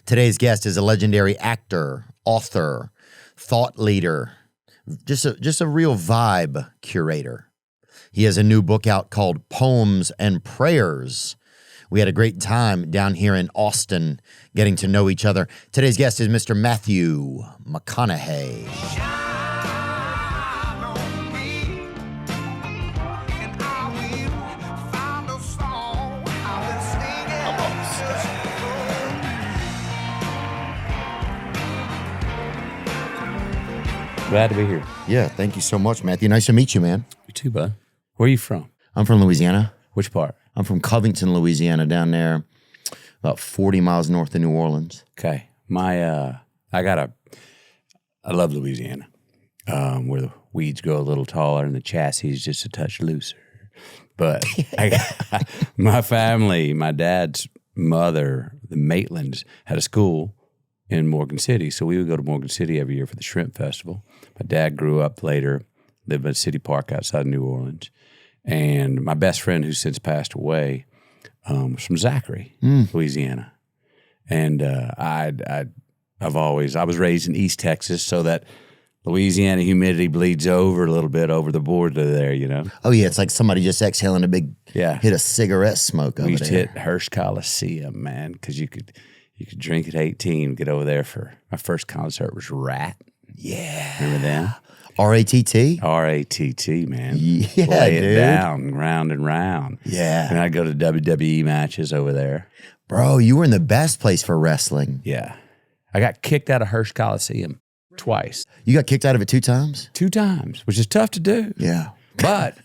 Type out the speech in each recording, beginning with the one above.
Today's guest is a legendary actor, author, thought leader, just a real vibe curator. He has a new book out called Poems and Prayers. We had a great time down here in Austin getting to know each other. Today's guest is Mr. Matthew McConaughey. Glad to be here. Yeah, thank you so much, Matthew. Nice to meet you, man. You too, bud. Where are you from? I'm from Louisiana. Which part? I'm from Covington, Louisiana, down there, about 40 miles north of New Orleans. Okay. I love Louisiana, where the weeds grow a little taller and the chassis is just a touch looser. But my family, my dad's mother, the Maitlands, had a school in Morgan City. So we would go to Morgan City every year for the Shrimp Festival. My dad grew up later, lived at City Park outside of New Orleans. And my best friend, who's since passed away, was from Zachary, Louisiana. And I was raised in East Texas, so that Louisiana humidity bleeds over a little bit over the border there, you know? Oh, yeah, it's like somebody just exhaling a big, hit a cigarette smoke over there. We used to hit Hearst Coliseum, man, because you could drink at 18, get over there for, my first concert was Rat. Yeah. Remember them? R-A-T-T? R-A-T-T, man. Yeah, Lay dude. it down, round and round. Yeah. And I'd go to WWE matches over there. Bro, you were in the best place for wrestling. Yeah. I got kicked out of Hearst Coliseum twice. You got kicked out of it 2 times? 2 times, which is tough to do. Yeah. But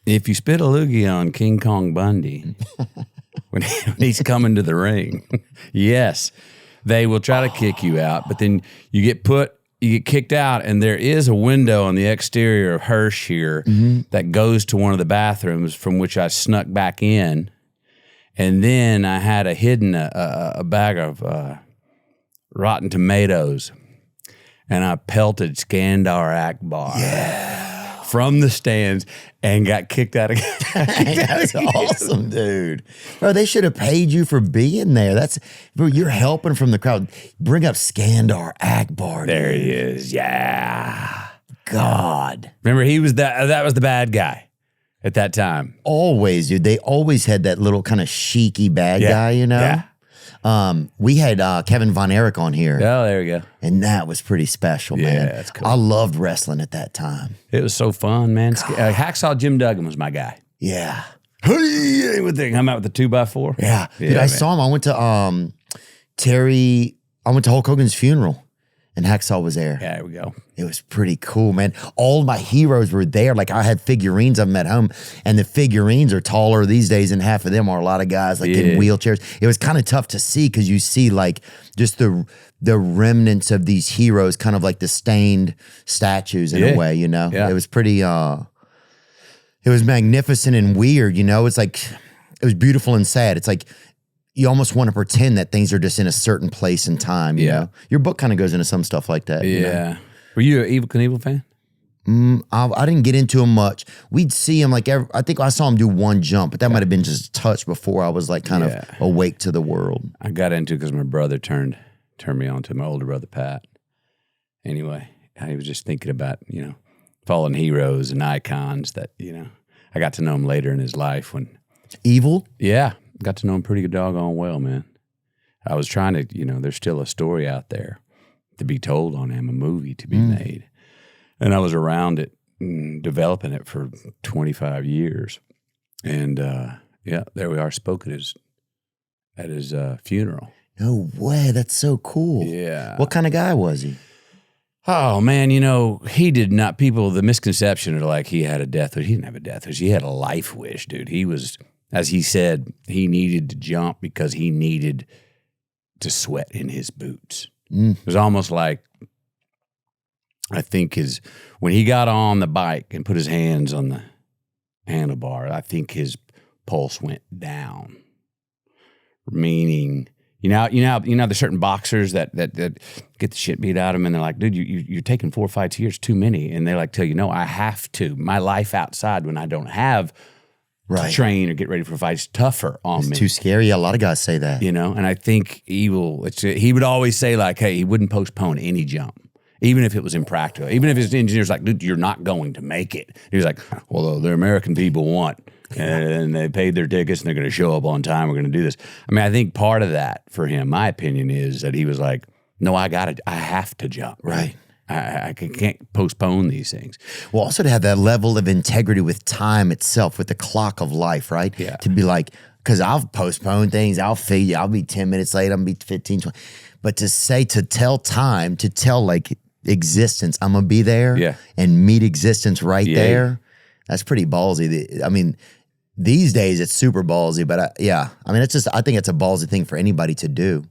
if you spit a loogie on King Kong Bundy when he's coming to the ring, yes, they will try to kick you out. But then you get kicked out, and there is a window on the exterior of Hearst here that goes to one of the bathrooms from which I snuck back in. And then I had a bag of rotten tomatoes, and I pelted Skandar Akbar from the stands and got kicked out again. That's awesome, dude. Bro, they should have paid you for being there. Bro, you're helping from the crowd. Bring up Skandar Akbar. There dude. he is. Yeah. God. Remember, he was that was the bad guy at that time. Always, dude. They always had that little kind of cheeky bad guy, you know? Yeah. We had Kevin Von Erich on here. Oh, there we go. And that was pretty special, man. that's cool. I loved wrestling at that time. It was so fun, man. Hacksaw Jim Duggan was my guy. Yeah. Hey, would they come out with the 2x4? Yeah. Dude, I saw him. I went to Hulk Hogan's funeral, and Hacksaw was there. Yeah, there we go. It was pretty cool, man. All my heroes were there. Like, I had figurines of them at home, and the figurines are taller these days than half of them are. A lot of guys like in wheelchairs. It was kind of tough to see because you see like just the remnants of these heroes, kind of like the stained statues in a way, you know? Yeah. It was pretty, it was magnificent and weird, you know? It's like, it was beautiful and sad. It's like, you almost want to pretend that things are just in a certain place and time, you know? Your book kind of goes into some stuff like that. Yeah. You know? Were you an Evel Knievel fan? I didn't get into him much. We'd see him like I think I saw him do one jump, but that might have been just a touch before I was like kind of awake to the world. I got into it because my brother turned me on to my older brother, Pat. Anyway, I was just thinking about, you know, fallen heroes and icons that, you know, I got to know him later in his life when. Evil? Yeah. Got to know him pretty doggone well, man. I was trying to, you know, there's still a story out there to be told on him, a movie to be made. And I was around it, developing it for 25 years. And, there we are, spoke at his funeral. No way. That's so cool. Yeah. What kind of guy was he? Oh, man, you know, he did not, the misconception are like he had a death wish. He didn't have a death wish. He had a life wish, dude. He was, as he said, he needed to jump because he needed to sweat in his boots. It was almost like, I think when he got on the bike and put his hands on the handlebar, I think his pulse went down. Meaning, there's certain boxers that get the shit beat out of them, and they're like, dude, you're taking 4 fights a year, it's too many. And they like tell you, no, I have to. My life outside when I don't have Right. to train or get ready for a fight. It's tougher on It's me. too scary. A lot of guys say that. You know, and I think he would always say like, hey, he wouldn't postpone any jump, even if it was impractical. Even if his engineer's like, dude, you're not going to make it. He was like, well, the American people want, and they paid their tickets and they're going to show up on time. We're going to do this. I mean, I think part of that for him, my opinion is that he was like, no, I have to jump. Right. I can't postpone these things. Well, also to have that level of integrity with time itself, with the clock of life, right? Yeah. To be like, because I'll postpone things. I'll be 10 minutes late. I'll be 15, 20. But to tell time, to tell like existence, I'm going to be there and meet existence right there. That's pretty ballsy. I mean, these days it's super ballsy, but I mean, I think it's a ballsy thing for anybody to do.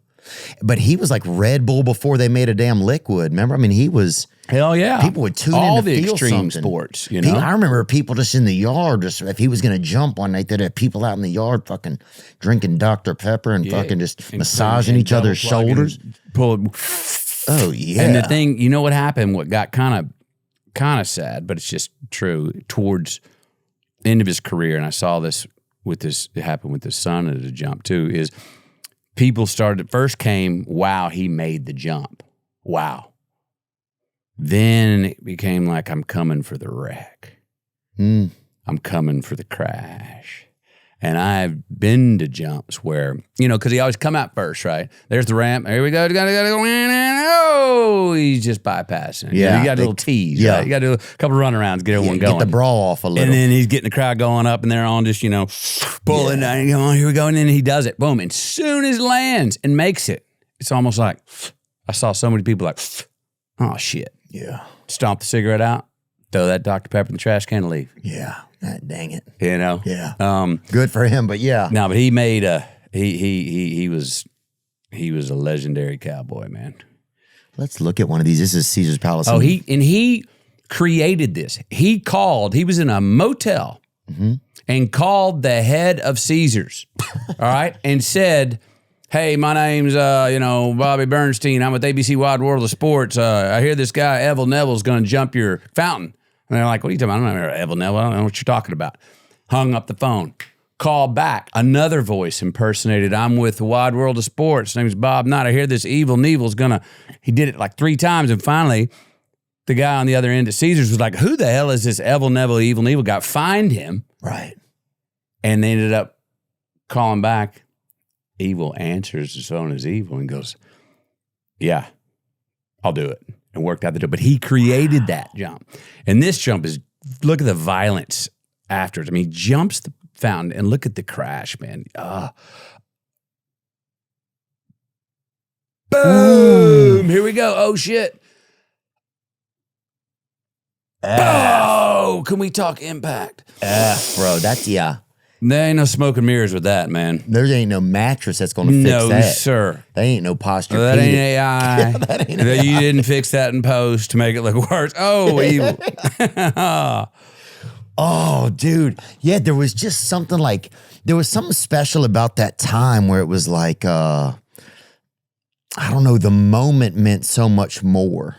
But he was like Red Bull before they made a damn liquid. Remember? I mean, he was. Hell yeah. People would tune all in to the feel extreme something. sports, you know? I remember people just in the yard, just if he was going to jump one night, there'd have people out in the yard fucking drinking Dr. Pepper and fucking just massaging each other's shoulders. Pulling. Oh, yeah. And the thing, you know what happened? What got kind of sad, but it's just true, towards the end of his career, and I saw this it happened with his son at a jump too, is people first came, wow, he made the jump. Wow. Then it became like, I'm coming for the wreck. I'm coming for the crash. And I've been to jumps where, you know, because he always come out first, right? There's the ramp. Here we go. Gotta go. Oh, he's just bypassing. Yeah. You got a little tease. Yeah. Right? You got to do a couple of runarounds, get everyone going. Get the brawl off a little. And then he's getting the crowd going up, and they're on just, you know, pulling down. Come on, here we go. And then he does it. Boom. And soon as lands and makes it, it's almost like, I saw so many people like, oh, shit. Yeah. Stomp the cigarette out, throw that Dr. Pepper in the trash can and leave. Yeah. Dang it. You know? Yeah. Good for him, but yeah. No, but he made he was a legendary cowboy, man. Let's look at one of these. This is Caesar's Palace. Oh, he created this. He was in a motel and called the head of Caesar's, all right, and said, hey, my name's, Bobby Bernstein. I'm with ABC Wide World of Sports. I hear this guy, Evel Neville's going to jump your fountain. And they're like, what are you talking about? I don't know Evel Neville. I don't know what you're talking about. Hung up the phone. Called back. Another voice impersonated. I'm with the Wide World of Sports. His name's Bob Knight. I hear this Evil Nevil's going to... He did it like 3 times. And finally, the guy on the other end at Caesars was like, who the hell is this Evel Neville, Evil Neville guy? Find him. Right. And they ended up calling back. Evil answers his phone as Evil and goes, yeah, I'll do it. And worked out the deal. But he created that jump. And this jump is, look at the violence afterwards. I mean, he jumps the fountain and look at the crash, man. Boom! Here we go. Oh, shit. Oh, can we talk impact? Bro, that's, yeah. There ain't no smoke and mirrors with that, man. There ain't no mattress that's going to fix that. No, sir. That ain't no posture. That ain't AI. You didn't fix that in post to make it look worse. Oh, Evil. Oh, dude. Yeah, there was just something like, there was something special about that time where it was like, I don't know, the moment meant so much more.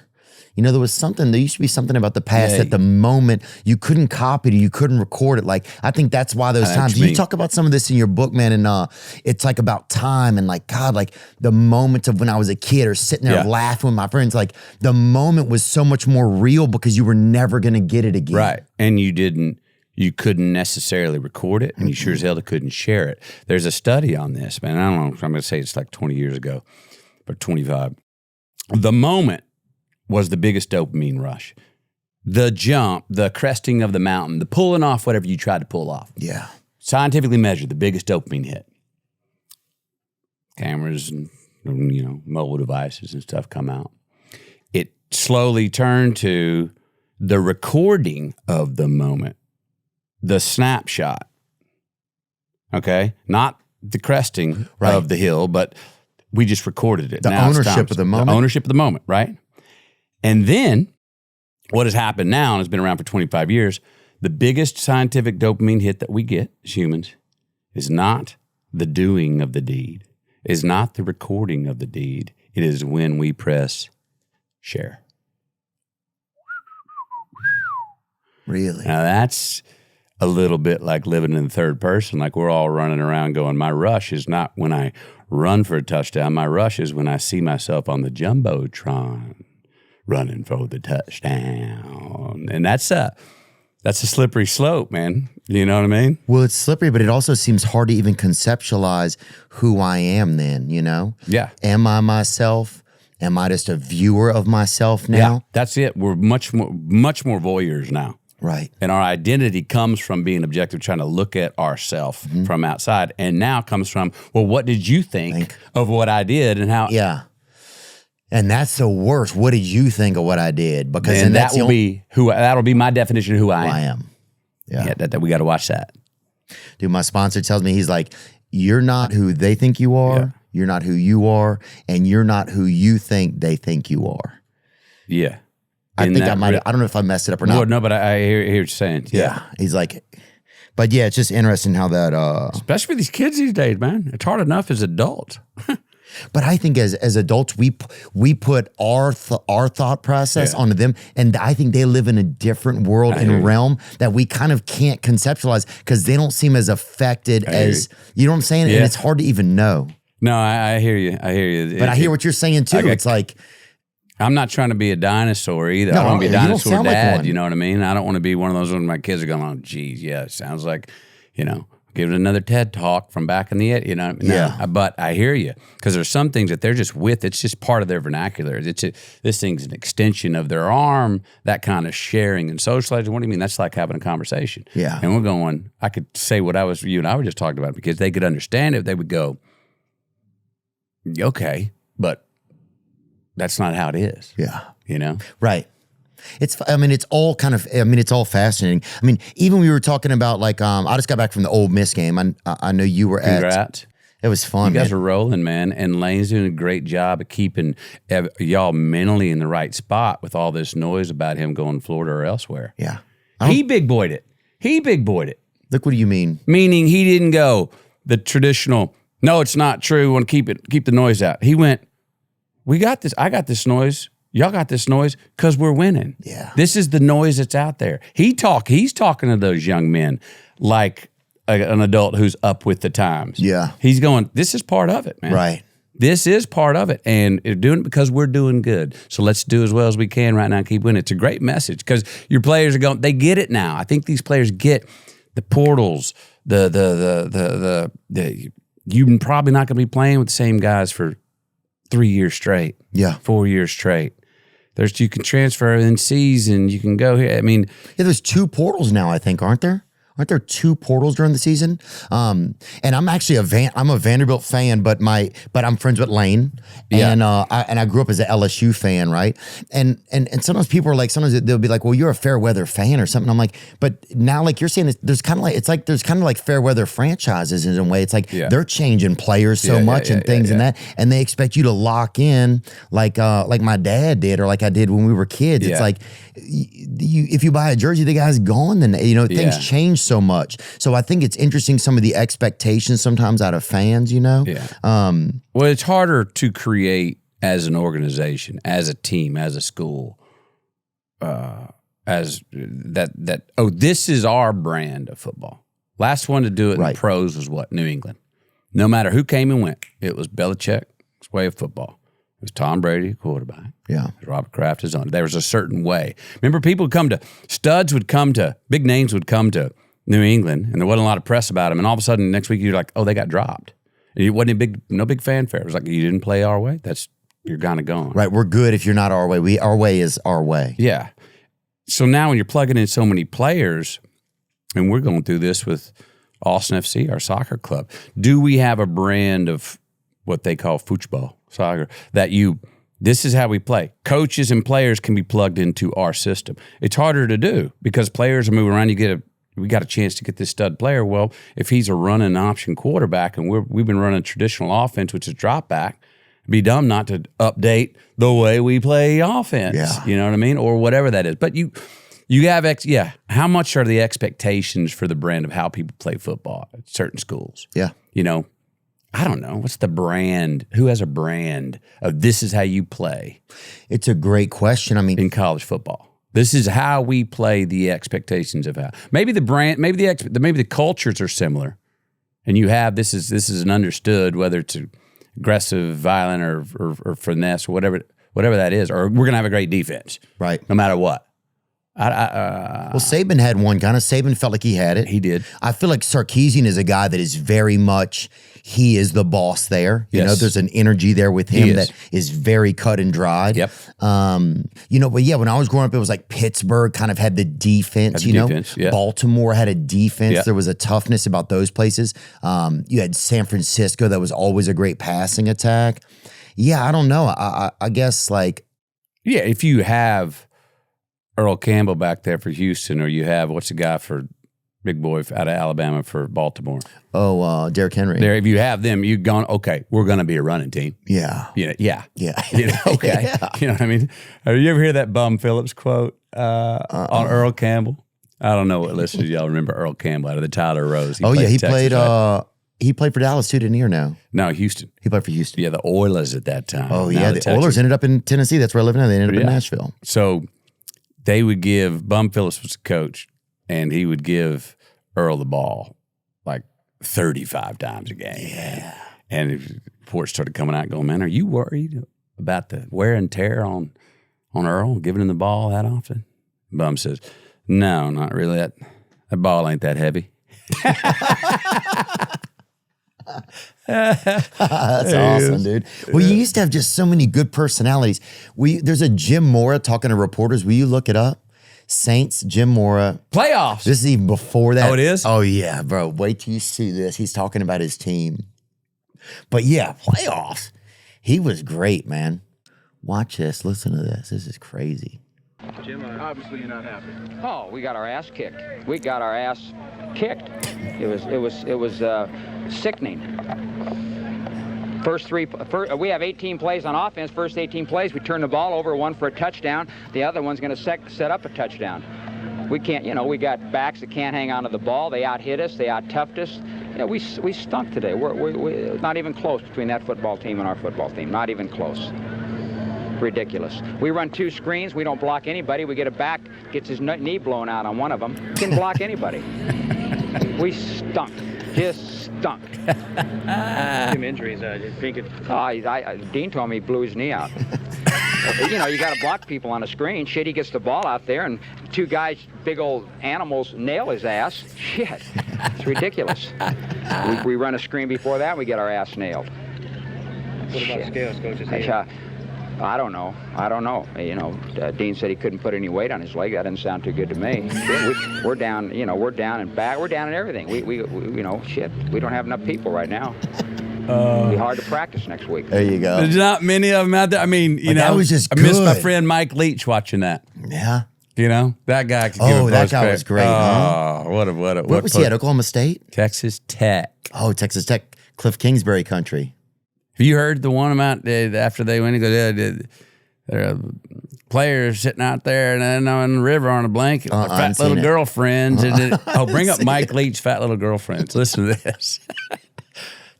You know, there used to be something about the past that the moment you couldn't copy it, you couldn't record it. Like, I think that's why those times, you talk about some of this in your book, man. And it's like about time and like, God, like the moments of when I was a kid or sitting there laughing with my friends, like the moment was so much more real because you were never going to get it again. Right. And you couldn't necessarily record it, and you sure as hell couldn't share it. There's a study on this, man. I don't know if I'm going to say it's like 20 years ago, but 25. The moment was the biggest dopamine rush. The jump, the cresting of the mountain, the pulling off whatever you tried to pull off. Yeah. Scientifically measured, the biggest dopamine hit. Cameras and, mobile devices and stuff come out. It slowly turned to the recording of the moment, the snapshot. Okay? Not the cresting of the hill, but we just recorded it. The ownership of the moment. The ownership of the moment, right? And then what has happened now, and has been around for 25 years, the biggest scientific dopamine hit that we get as humans is not the doing of the deed, is not the recording of the deed. It is when we press share. Really? Now that's, a little bit like living in the third person. Like we're all running around going, my rush is not when I run for a touchdown. My rush is when I see myself on the Jumbotron running for the touchdown. And that's a slippery slope, man. You know what I mean? Well, it's slippery, but it also seems hard to even conceptualize who I am then, you know? Yeah. Am I myself? Am I just a viewer of myself now? Yeah, that's it. We're much more voyeurs now. Right. And our identity comes from being objective, trying to look at ourselves from outside. And now comes from, well, what did you think of what I did and how? Yeah. And that's the worst. What did you think of what I did? Because And that's that'll be my definition of who I am. Yeah. That we got to watch that. Dude, my sponsor tells me, he's like, you're not who they think you are. Yeah. You're not who you are. And you're not who you think they think you are. Yeah. I think I might. I don't know if I messed it up or not. Well, no, but I hear what you're saying. Yeah. He's like, but yeah, it's just interesting how that. Especially with these kids these days, man. It's hard enough as adults. But I think as adults, we put our thought process onto them, and I think they live in a different world and realm that we kind of can't conceptualize because they don't seem as affected as, you know what I'm saying? Yeah. And it's hard to even know. No, I hear you. I hear you. But I hear what you're saying too. It's like, I'm not trying to be a dinosaur either. No, I want to be a you don't dinosaur sound like dad. one. You know what I mean? I don't want to be one of those when my kids are going, oh, geez, yeah, it sounds like, give it another TED Talk from back in the, No, Yeah. But I hear you because there's some things that they're just with. It's just part of their vernacular. This thing's an extension of their arm, that kind of sharing and socializing. What do you mean? That's like having a conversation. Yeah. And we're going, I could say what you and I were just talking about because they could understand it. They would go, okay, but that's not how it is. Yeah. Right. It's all fascinating. I mean, even we were talking about like, I just got back from the Ole Miss game. I know you were Congrats. It was fun. You guys are rolling, man. And Lane's doing a great job of keeping y'all mentally in the right spot with all this noise about him going to Florida or elsewhere. Yeah. He big boyed it. Look, what do you mean? Meaning he didn't go the traditional, no, it's not true. We want to keep the noise out. He went, we got this. I got this noise. Y'all got this noise because we're winning. Yeah. This is the noise that's out there. He's talking to those young men like an adult who's up with the times. Yeah. He's going, this is part of it, man. Right. This is part of it. And they're doing it because we're doing good. So let's do as well as we can right now and keep winning. It's a great message because your players are going, they get it now. I think these players get the portals, you're probably not going to be playing with the same guys for 3 years straight. Yeah. 4 years straight. You can transfer in season. You can go here. I mean, there's 2 portals now, I think, aren't there? Aren't there 2 portals during the season? And I'm actually I'm a Vanderbilt fan, but I'm friends with Lane, and I grew up as an LSU fan, right? And sometimes people are like, sometimes they'll be like, well, you're a fair weather fan or something. I'm like, but now like you're saying, there's kind of like there's kind of like fair weather franchises in a way. It's like they're changing players so much and things and that, and they expect you to lock in like my dad did or like I did when we were kids. It's like if you buy a jersey, the guy's gone, then things change so much. So I think it's interesting some of the expectations sometimes out of fans, Yeah. Well, it's harder to create as an organization, as a team, as a school, as that. Oh, this is our brand of football. Last one to do it in the pros was what? New England. No matter who came and went, it was Belichick's way of football. It was Tom Brady, quarterback. Yeah. Robert Kraft is on. There was a certain way. Remember, big names would come to New England, and there wasn't a lot of press about them. And all of a sudden, next week, you're like, oh, they got dropped. And it wasn't no big fanfare. It was like, you didn't play our way? You're kind of gone. Right. We're good if you're not our way. Our way is our way. Yeah. So now when you're plugging in so many players, and we're going through this with Austin FC, our soccer club, do we have a brand of what they call football, soccer, this is how we play? Coaches and players can be plugged into our system. It's harder to do because players are moving around. We got a chance to get this stud player. Well, if he's a running option quarterback and we've been running traditional offense, which is drop back, it'd be dumb not to update the way we play offense. Yeah. You know what I mean? Or whatever that is. But you have, how much are the expectations for the brand of how people play football at certain schools? Yeah. I don't know. What's the brand? Who has a brand of this is how you play? It's a great question. I mean, in college football. This is how we play the expectations of how. Maybe the brand, maybe the cultures are similar, and you have this is an understood, whether it's aggressive, violent, or finesse, or whatever that is, or we're gonna have a great defense, right? No matter what. Well, Saban had one kind of. Saban felt like he had it. He did. I feel like Sarkisian is a guy that is very much, he is the boss there. You know, there's an energy there with him that is very cut and dried. Yep. You know, but yeah, when I was growing up, it was like Pittsburgh kind of had the defense, Yeah. Baltimore had a defense. Yeah. There was a toughness about those places. You had San Francisco that was always a great passing attack. Yeah, I don't know. I guess like. Yeah, if you have Earl Campbell back there for Houston, or you have, what's the guy for big boy out of Alabama for Baltimore? Oh, Derrick Henry. There, if you have them, you've gone, okay, we're going to be a running team. Yeah. You know, yeah. Yeah. Okay. Yeah. You know what I mean? Have you ever hear that Bum Phillips quote on Earl Campbell? I don't know what listeners y'all remember Earl Campbell out of the Tyler Rose. He played for Dallas too, didn't he, or no? No, Houston. He played for Houston. Yeah, the Oilers at that time. Oh, yeah. The Oilers ended up in Tennessee. That's where I live now. They ended up in Nashville. So they would give, Bum Phillips was the coach, and he would give Earl the ball like 35 times a game. Yeah. And reports started coming out going, man, are you worried about the wear and tear on Earl, giving him the ball that often? Bum says, no, not really. That ball ain't that heavy. That's awesome, dude. Well, you used to have just so many good personalities. There's a Jim Mora talking to reporters. Will you look it up? Saints, Jim Mora. Playoffs. This is even before that. Oh, it is? Oh, yeah, bro. Wait till you see this. He's talking about his team. But yeah, playoffs. He was great, man. Watch this. Listen to this. This is crazy. Jim, obviously you're not happy. Oh, we got our ass kicked. We got our ass kicked. It was sickening. We have 18 plays on offense. First 18 plays, we turn the ball over, one for a touchdown. The other one's going to set up a touchdown. We can't, we got backs that can't hang on to the ball. They out-hit us. They out-toughed us. We stunk today. We're not even close between that football team and our football team. Not even close. Ridiculous. We run 2 screens. We don't block anybody. We get a back, gets his knee blown out on one of them. Didn't block anybody. We stunk. Just stunk. Some injuries. You think it? Dean told me he blew his knee out. You got to block people on a screen. Shit, he gets the ball out there, and 2 guys, big old animals, nail his ass. Shit, it's ridiculous. We run a screen before that, we get our ass nailed. What about scales, coaches? I don't know. Dean said he couldn't put any weight on his leg. That didn't sound too good to me. We're down. We're down in back. We're down in everything. Shit. We don't have enough people right now. It'll be hard to practice next week. There you go. There's not many of them out there. I mean, that was just I missed my good. friend Mike Leach watching that. Yeah. That guy could Oh, that guy was great, huh? Oh, what What was he at, Oklahoma State? Texas Tech. Oh, Texas Tech. Cliff Kingsbury country. Have you heard the one about after they went and go, there are players sitting out there and on the river on a blanket with their fat little girlfriends. Bring up Mike Leach's fat little girlfriends. Listen to this.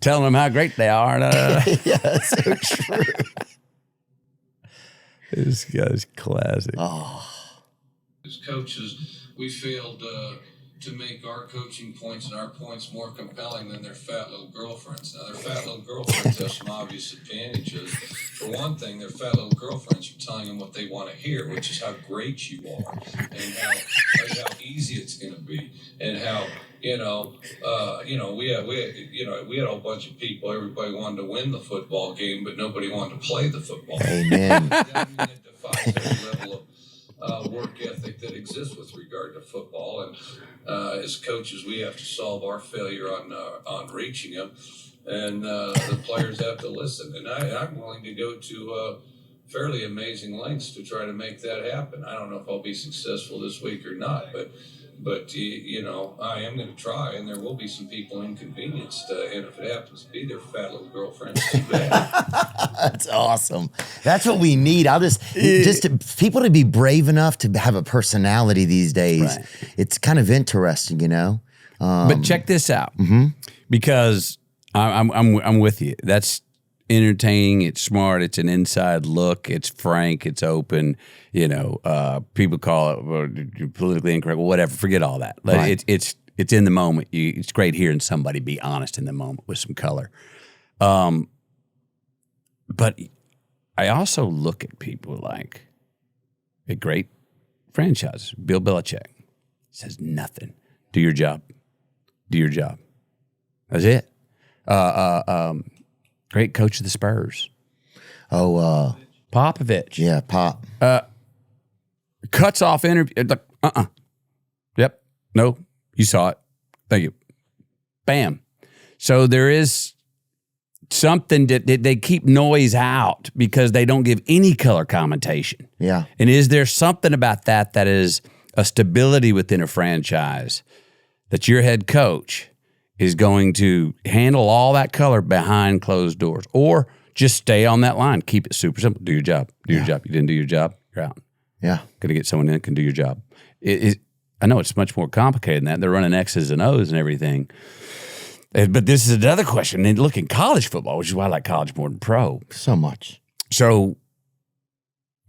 Telling them how great they are. Yeah, that's so true. This guy's classic. Oh. As coaches, we failed to make our coaching points and our points more compelling than their fat little girlfriends. Now, their fat little girlfriends have some obvious advantages. For one thing, their fat little girlfriends are telling them what they want to hear, which is how great you are and how easy it's going to be, and how we had a whole bunch of people. Everybody wanted to win the football game, but nobody wanted to play the football game. Amen. It defies every level of work ethic that exists with regard to football, and as coaches, we have to solve our failure on reaching them, and the players have to listen. And I'm willing to go to fairly amazing lengths to try to make that happen. I don't know if I'll be successful this week or not, but I am going to try, and there will be some people inconvenienced, and if it happens to be their fat little girlfriends, too bad. That's awesome. That's what we need. People to be brave enough to have a personality these days. Right. It's kind of interesting, But check this out, because I'm with you. entertaining, it's smart, it's an inside look, it's frank, it's open. You know, people call it politically incorrect, whatever. Forget all that. Right. It's in the moment. It's great hearing somebody be honest in the moment with some color. But I also look at people like a great franchise. Bill Belichick says nothing. Do your job. Do your job. That's it. Great coach of the Spurs. Oh, Popovich. yeah, Pop. Cuts off interview. Like, Yep. No, you saw it. Thank you. Bam. So there is something that they keep noise out because they don't give any color commentation. Yeah. And is there something about that is a stability within a franchise that your head coach is going to handle all that color behind closed doors, or just stay on that line? Keep it super simple. Do your job. Do your job. You didn't do your job, you're out. Yeah. Going to get someone in that can do your job. I know it's much more complicated than that. They're running X's and O's and everything. But this is another question. And look, in college football, which is why I like college more than pro. So much. So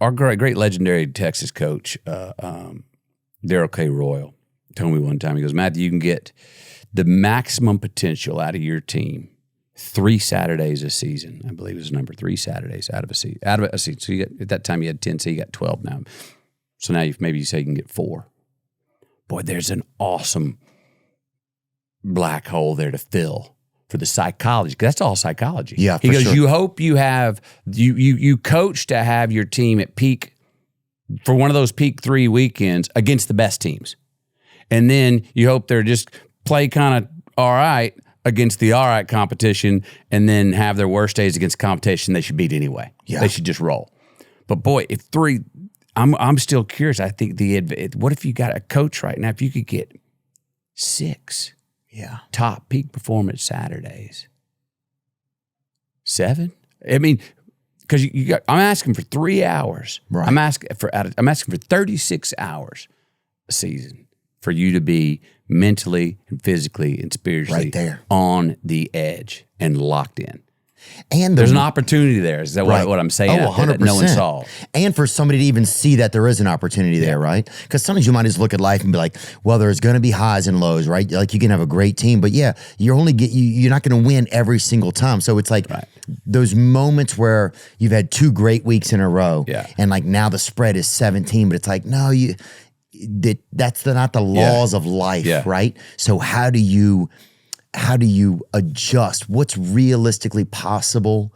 our great legendary Texas coach, Daryl K. Royal, told me one time, he goes, Matthew, you can get the maximum potential out of your team 3 Saturdays a season. I believe it was number 3 Saturdays out of a season. So you at that time you had 10, so you got 12 now. So now maybe you say you can get 4. Boy, there's an awesome black hole there to fill for the psychology. 'Cause that's all psychology. Yeah, he for goes, sure. you hope you have, you coach to have your team at peak for one of those peak 3 weekends against the best teams. And then you hope they're just play kind of all right against the all right competition, and then have their worst days against competition they should beat anyway. Yeah. They should just roll. But boy, if 3, I'm still curious. I think what if you got a coach right now, if you could get 6 top peak performance Saturdays, 7? I mean, because I'm asking for 3 hours. Right. I'm asking for 36 hours a season for you to be mentally and physically and spiritually Right there. on the edge and locked in. And There's an opportunity there. Is that what I'm saying? Oh, 100%. That no one saw. And for somebody to even see that there is an opportunity there, right? Because sometimes you might just look at life and be like, well, there's going to be highs and lows, right? Like you can have a great team, but yeah, you're not going to win every single time. So it's like those moments where you've had 2 great weeks in a row, and like now the spread is 17, but it's like, no, that's not the laws of life, right? So how do you adjust? What's realistically possible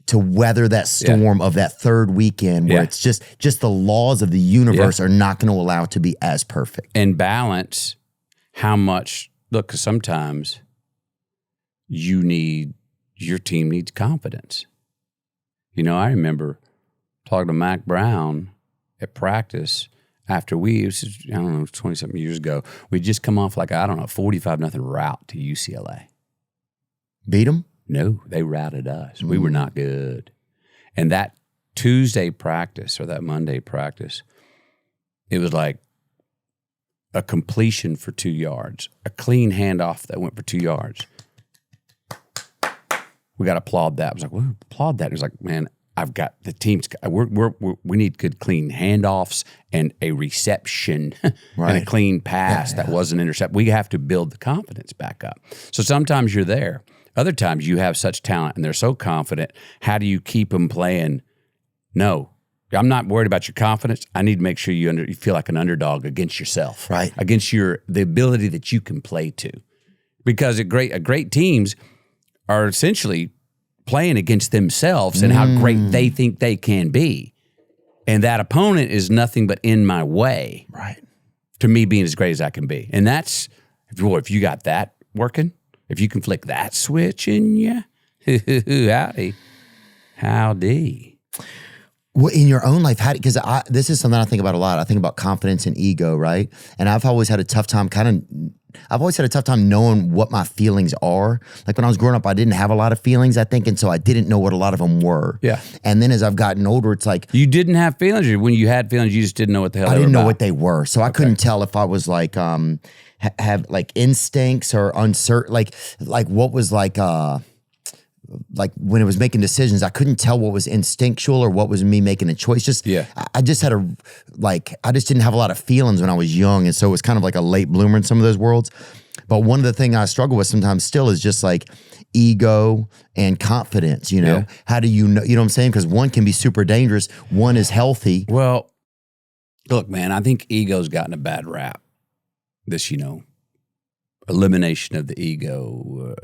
to weather that storm of that 3rd weekend where it's just the laws of the universe are not going to allow it to be as perfect? And balance how much, look, because sometimes your team needs confidence. You know, I remember talking to Mac Brown at practice after it was 20-something years ago. We'd just come off like, 45-0 route to UCLA. Beat them? No, they routed us. We were not good. And that Tuesday practice or that Monday practice, it was like a completion for 2 yards, a clean handoff that went for 2 yards. We got to applaud that. I was like, well, applaud that. It was like, man, I've got the teams. We need good clean handoffs and a reception and a clean pass that wasn't intercepted. We have to build the confidence back up. So sometimes you're there. Other times you have such talent and they're so confident. How do you keep them playing? No, I'm not worried about your confidence. I need to make sure you feel like an underdog against yourself, right? Against the ability that you can play to, because great teams are essentially playing against themselves and how great they think they can be. And that opponent is nothing but in my way. Right. To me being as great as I can be. And that's, if you got that working, if you can flick that switch in you, howdy. Well, in your own life, because this is something I think about a lot. I think about confidence and ego, right? And I've always had a tough time knowing what my feelings are. Like when I was growing up, I didn't have a lot of feelings, I think, and so I didn't know what a lot of them were. Yeah. And then as I've gotten older, it's like... You didn't have feelings? Or when you had feelings, you just didn't know what the hell they were about? I didn't know what they were. So I couldn't tell if I was like, have like instincts or uncertain, like what was like... like when it was making decisions, I couldn't tell what was instinctual or what was me making a choice. Just, I just had I just didn't have a lot of feelings when I was young. And so it was kind of like a late bloomer in some of those worlds. But one of the things I struggle with sometimes still is just like ego and confidence, you know? How do you know, you know what I'm saying? Because one can be super dangerous. One is healthy. Well, look, man, I think ego's gotten a bad rap. This, you know, elimination of the ego,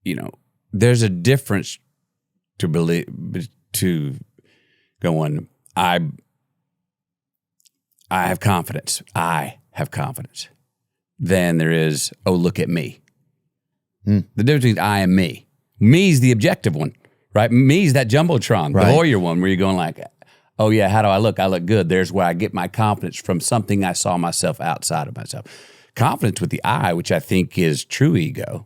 you know, there's a difference to going, I have confidence. I have confidence. Then there is, oh, look at me. The difference between I and me. Me's the objective one, right? Me's that Jumbotron, the Hoyer one, where you're going like, oh yeah, how do I look? I look good. There's where I get my confidence from something I saw myself outside of myself. Confidence with the I, which I think is true ego,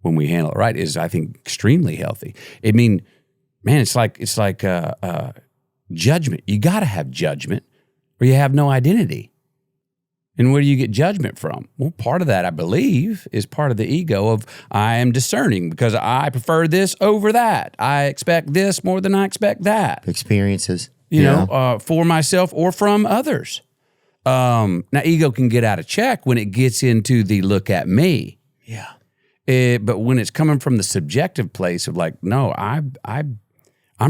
when we handle it right, is I think extremely healthy. I mean, man, it's like judgment. You got to have judgment, or you have no identity. And where do you get judgment from? Well, part of that, I believe, is part of the ego of I am discerning because I prefer this over that. I expect this more than I expect that. Experiences. You know, for myself or from others. Now, ego can get out of check when it gets into the look at me. Yeah. But when it's coming from the subjective place of like, no, I'm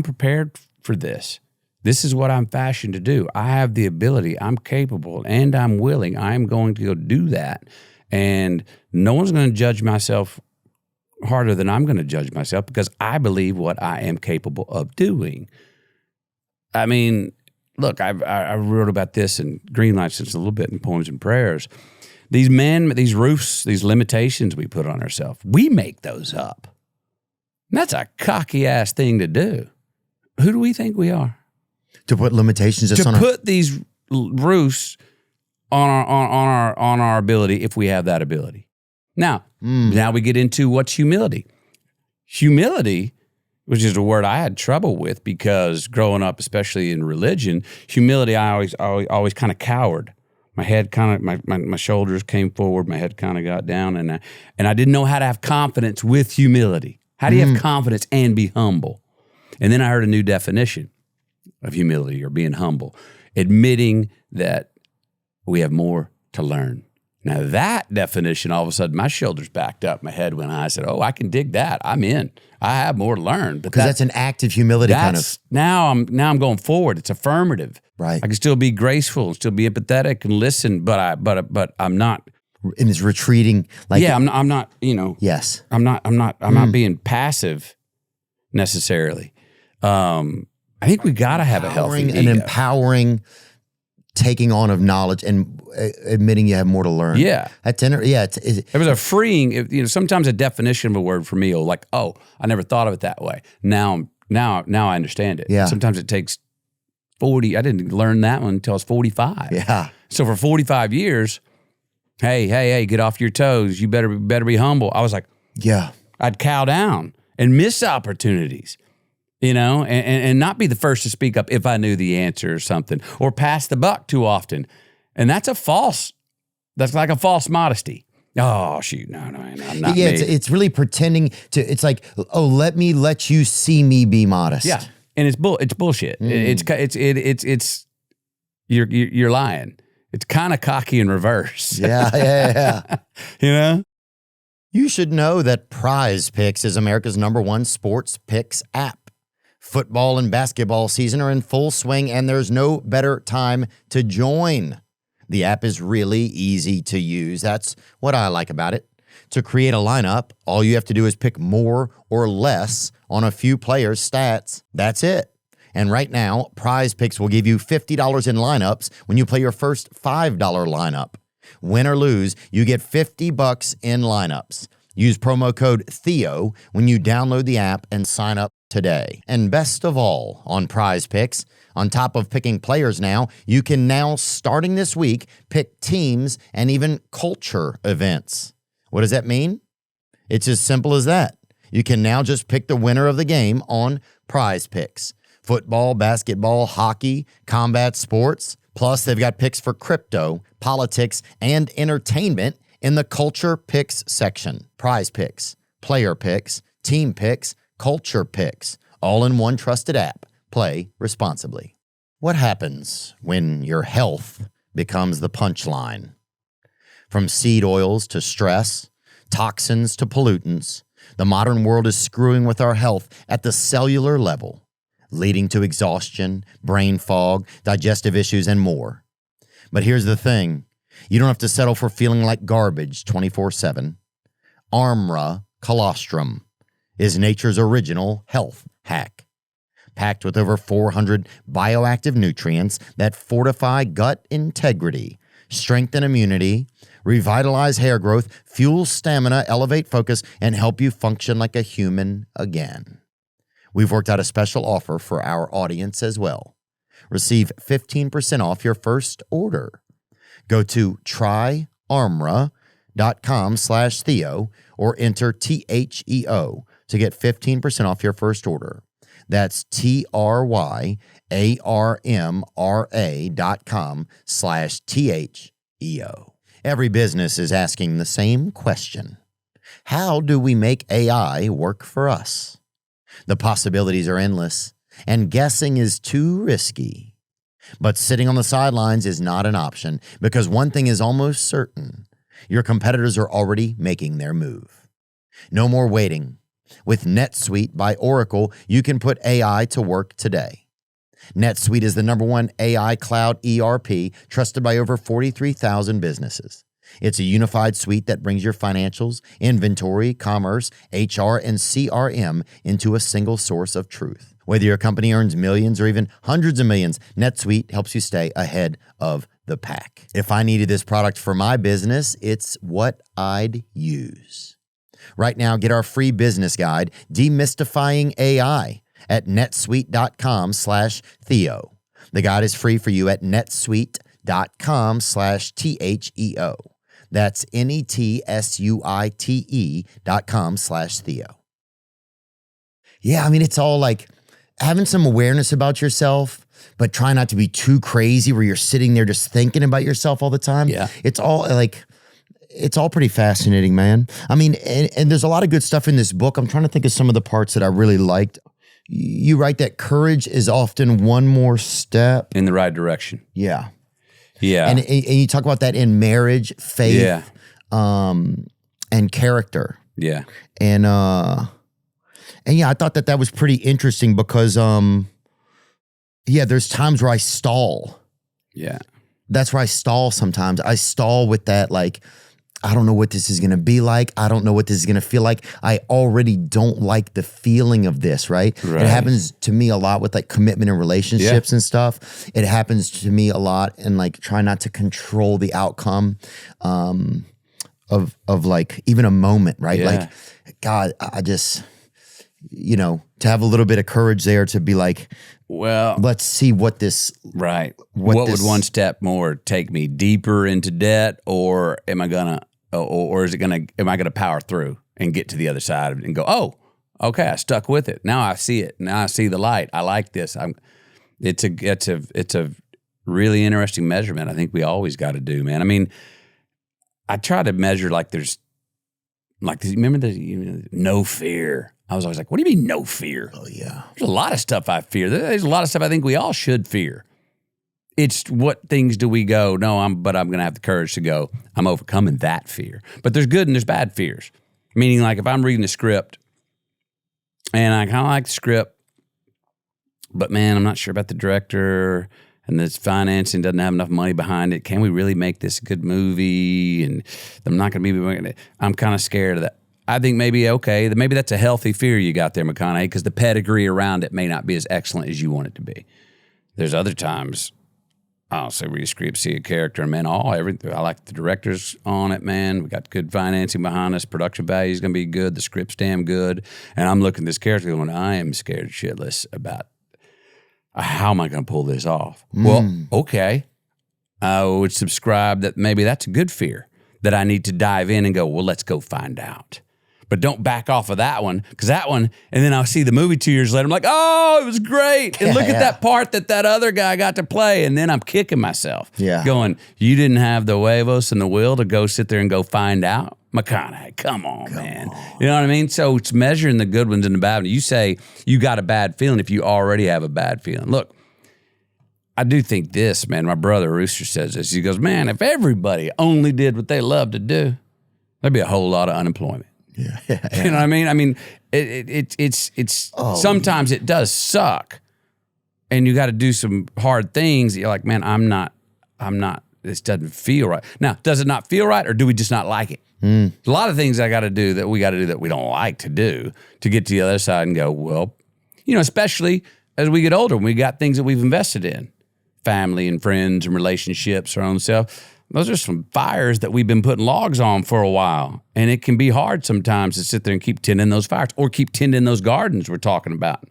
prepared for this. This is what I'm fashioned to do. I have the ability. I'm capable, and I'm willing. I'm going to go do that. And no one's going to judge myself harder than I'm going to judge myself because I believe what I am capable of doing. I mean, look, I wrote about this in Greenlight since a little bit in Poems and Prayers. These roofs, these limitations we put on ourselves, we make those up. And that's a cocky-ass thing to do. Who do we think we are? To put limitations just on put these roofs on our ability if we have that ability. Now we get into what's humility. Humility, which is a word I had trouble with because growing up, especially in religion, humility, I always kind of cowered. My head kind of, my shoulders came forward, my head kind of got down, and I didn't know how to have confidence with humility. How do you have confidence and be humble? And then I heard a new definition of humility or being humble, admitting that we have more to learn. Now that definition, all of a sudden, my shoulders backed up, my head went high. I said, "Oh, I can dig that. I'm in. I have more to learn." Because that's an active humility kind of. Now I'm going forward. It's affirmative. Right. I can still be graceful, still be empathetic, and listen, but I'm not. And it's retreating. Like I'm not. You know. Yes. I'm not being passive necessarily. I think we got to have a healthy ego. And empowering taking on of knowledge and admitting you have more to learn. Yeah. It was a freeing, sometimes a definition of a word for me, like, oh, I never thought of it that way. Now I understand it. Yeah. Sometimes it takes 40. I didn't learn that one until I was 45. Yeah. So for 45 years, hey, get off your toes. You better be humble. I was like, yeah, I'd cow down and miss opportunities. And not be the first to speak up if I knew the answer or something, or pass the buck too often. And that's like a false modesty. Oh, shoot, no, I'm not Yeah, me. it's really pretending to, it's like, oh, let you see me be modest. Yeah, and it's bullshit. It's you're lying. It's kind of cocky in reverse. Yeah. You should know that Prize Picks is America's #1 sports picks app. Football and basketball season are in full swing, and there's no better time to join. The app is really easy to use. That's what I like about it. To create a lineup, all you have to do is pick more or less on a few players' stats. That's it. And right now, Prize Picks will give you $50 in lineups when you play your first $5 lineup. Win or lose, you get $50 in lineups. Use promo code Theo when you download the app and sign up today. And best of all, on Prize Picks, on top of picking players now, you can now, starting this week, pick teams and even culture events. What does that mean? It's as simple as that. You can now just pick the winner of the game on Prize Picks. Football, basketball, hockey, combat sports. Plus, they've got picks for crypto, politics, and entertainment in the Culture Picks section. Prize Picks, Player Picks, team picks, culture picks, all in one trusted app. Play responsibly. What happens when your health becomes the punchline? From seed oils to stress, toxins to pollutants, the modern world is screwing with our health at the cellular level, leading to exhaustion, brain fog, digestive issues, and more. But here's the thing. You don't have to settle for feeling like garbage 24/7. Armra Colostrum is nature's original health hack, packed with over 400 bioactive nutrients that fortify gut integrity, strengthen immunity, revitalize hair growth, fuel stamina, elevate focus, and help you function like a human again. We've worked out a special offer for our audience as well. Receive 15% off your first order. Go to tryarmra.com/Theo or enter THEO to get 15% off your first order. That's TRYARMRA.com/THEO. Every business is asking the same question. How do we make AI work for us? The possibilities are endless, and guessing is too risky. But sitting on the sidelines is not an option, because one thing is almost certain. Your competitors are already making their move. No more waiting. With NetSuite by Oracle, you can put AI to work today. NetSuite is the #1 AI cloud ERP trusted by over 43,000 businesses. It's a unified suite that brings your financials, inventory, commerce, HR, and CRM into a single source of truth. Whether your company earns millions or even hundreds of millions, NetSuite helps you stay ahead of the pack. If I needed this product for my business, it's what I'd use. Right now, get our free business guide, Demystifying AI, at netsuite.com/Theo. The guide is free for you at netsuite.com/THEO. That's NETSUITE.com/Theo. Yeah, I mean, it's all like having some awareness about yourself, but try not to be too crazy where you're sitting there just thinking about yourself all the time. Yeah. It's all pretty fascinating, man. I mean, and there's a lot of good stuff in this book. I'm trying to think of some of the parts that I really liked. You write that courage is often one more step in the right direction. Yeah. Yeah. And you talk about that in marriage, faith, Yeah. And character. Yeah. And yeah, I thought that was pretty interesting because, there's times where I stall. Yeah. That's where I stall sometimes. I stall with that, like, I don't know what this is going to be like. I don't know what this is going to feel like. I already don't like the feeling of this, right? It happens to me a lot with like commitment and relationships and stuff. It happens to me a lot in like trying not to control the outcome of like even a moment, right? Yeah. Like, God, I just, to have a little bit of courage there to be like, well, let's see what this, right. What would one step more take me deeper into debt, or am I gonna power through and get to the other side of it and go, oh, okay, I stuck with it. Now I see it. Now I see the light. I like this. It's a really interesting measurement. I think we always got to do, man. I mean, I try to measure remember the no fear. I was always like, what do you mean no fear? Oh, yeah. There's a lot of stuff I fear. There's a lot of stuff I think we all should fear. It's what things do we go, but I'm going to have the courage to go, I'm overcoming that fear. But there's good and there's bad fears. Meaning like if I'm reading a script and I kind of like the script, but man, I'm not sure about the director and this financing doesn't have enough money behind it. Can we really make this a good movie? And I'm not going to be, I'm kind of scared of that. I think maybe that's a healthy fear you got there, McConaughey, because the pedigree around it may not be as excellent as you want it to be. There's other times, I'll say where you see a character, and man, I like the directors on it, man. We got good financing behind us. Production value is going to be good. The script's damn good. And I'm looking at this character going, I am scared shitless about how am I going to pull this off? Well, okay. I would subscribe that maybe that's a good fear, that I need to dive in and go, well, let's go find out. but don't back off of that one, because that one, and then I'll see the movie 2 years later. I'm like, oh, it was great. And look at that part that other guy got to play. And then I'm kicking myself. Going, you didn't have the huevos and the will to go sit there and go find out? McConaughey, come on, man. You know what I mean? So it's measuring the good ones and the bad ones. You say you got a bad feeling if you already have a bad feeling. Look, I do think this, man. My brother Rooster says this. He goes, man, if everybody only did what they love to do, there'd be a whole lot of unemployment. Yeah. You know what I mean? I mean, it's sometimes it does suck, and you got to do some hard things. You're like, man, I'm not, this doesn't feel right. Now, does it not feel right, or do we just not like it? A lot of things we got to do that we don't like to do to get to the other side and go, well, you know, especially as we get older, when we got things that we've invested in, family and friends and relationships, our own self. Those are some fires that we've been putting logs on for a while. And it can be hard sometimes to sit there and keep tending those fires or keep tending those gardens we're talking about,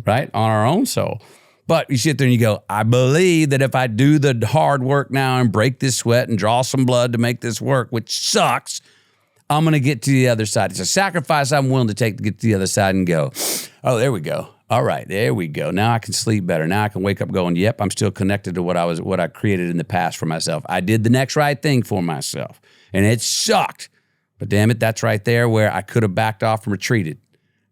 right, on our own soul. But you sit there and you go, I believe that if I do the hard work now and break this sweat and draw some blood to make this work, which sucks, I'm going to get to the other side. It's a sacrifice I'm willing to take to get to the other side and go, oh, there we go. All right, there we go. Now I can sleep better. Now I can wake up going, yep, I'm still connected to what I created in the past for myself. I did the next right thing for myself, and it sucked. But damn it, that's right there where I could have backed off and retreated.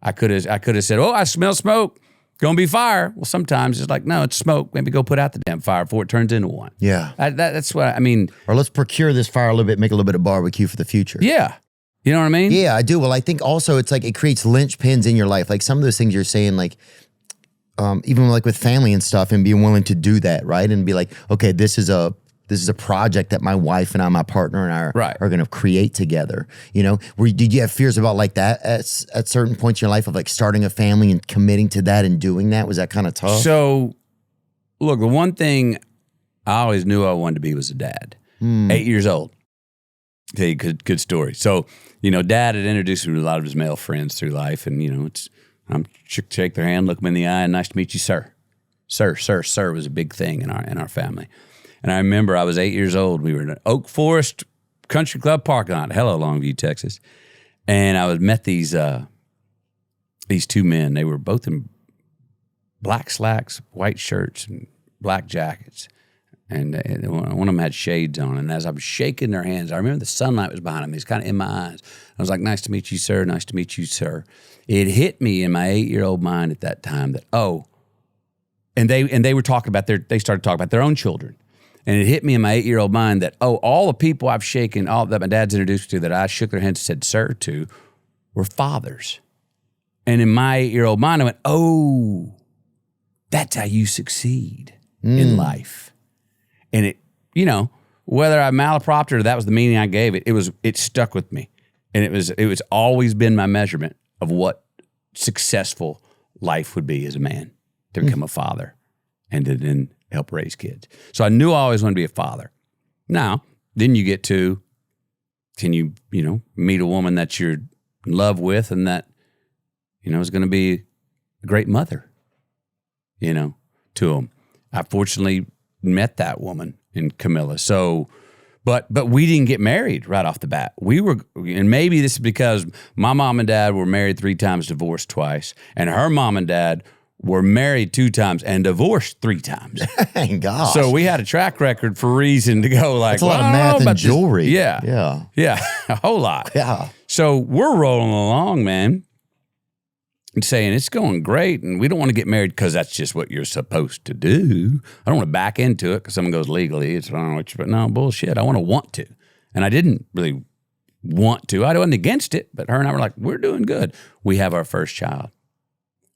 I could have said, oh, I smell smoke. Gonna be fire. Well, sometimes it's like, no, it's smoke. Maybe go put out the damn fire before it turns into one. Yeah. That's what I mean. Or let's procure this fire a little bit, make a little bit of barbecue for the future. Yeah. You know what I mean? Yeah, I do. Well, I think also it's like it creates linchpins in your life. Like some of those things you're saying, like even like with family and stuff, and being willing to do that, right? And be like, okay, this is a project that my wife and I, my partner and I are going to create together. You know, did you have fears about like that at certain points in your life of like starting a family and committing to that and doing that? Was that kind of tough? So, look, the one thing I always knew I wanted to be was a dad. 8 years old. Tell you good story. So, you know, Dad had introduced me to a lot of his male friends through life, and you know, I'm shake their hand, look them in the eye, and nice to meet you, sir. Sir was a big thing in our family. And I remember I was 8 years old. We were in an Oak Forest Country Club parking lot, hello, Longview, Texas, and I met these two men. They were both in black slacks, white shirts, and black jackets. And one of them had shades on. And as I was shaking their hands, I remember the sunlight was behind them. It was kind of in my eyes. I was like, nice to meet you, sir. Nice to meet you, sir. It hit me in my 8-year-old mind at that time that, and they were talking about they started talking about their own children. And it hit me in my 8-year-old mind that, all the people I've shaken, all that my dad's introduced me to, that I shook their hands and said, sir, to, were fathers. And in my 8-year-old mind, I went, that's how you succeed in life. And it, you know, whether I malapropped or that was the meaning I gave it, it stuck with me. And it was always been my measurement of what successful life would be as a man, to become a father and to then help raise kids. So I knew I always wanted to be a father. Now, then you get to, can you meet a woman that you're in love with and that, you know, is going to be a great mother, you know, to them. I fortunately met that woman in Camilla. So, but we didn't get married right off the bat. And maybe this is because my mom and dad were married 3 times, divorced twice, and her mom and dad were married 2 times and divorced 3 times. Thank God. So we had a track record for reason to go like, that's a lot of math and jewelry. Yeah, a whole lot. Yeah. So we're rolling along, man, and saying it's going great, and we don't want to get married because that's just what you're supposed to do. I don't want to back into it because someone goes legally. It's but no, bullshit. I want to. And I didn't really want to. I wasn't against it, but her and I were like, we're doing good. We have our first child.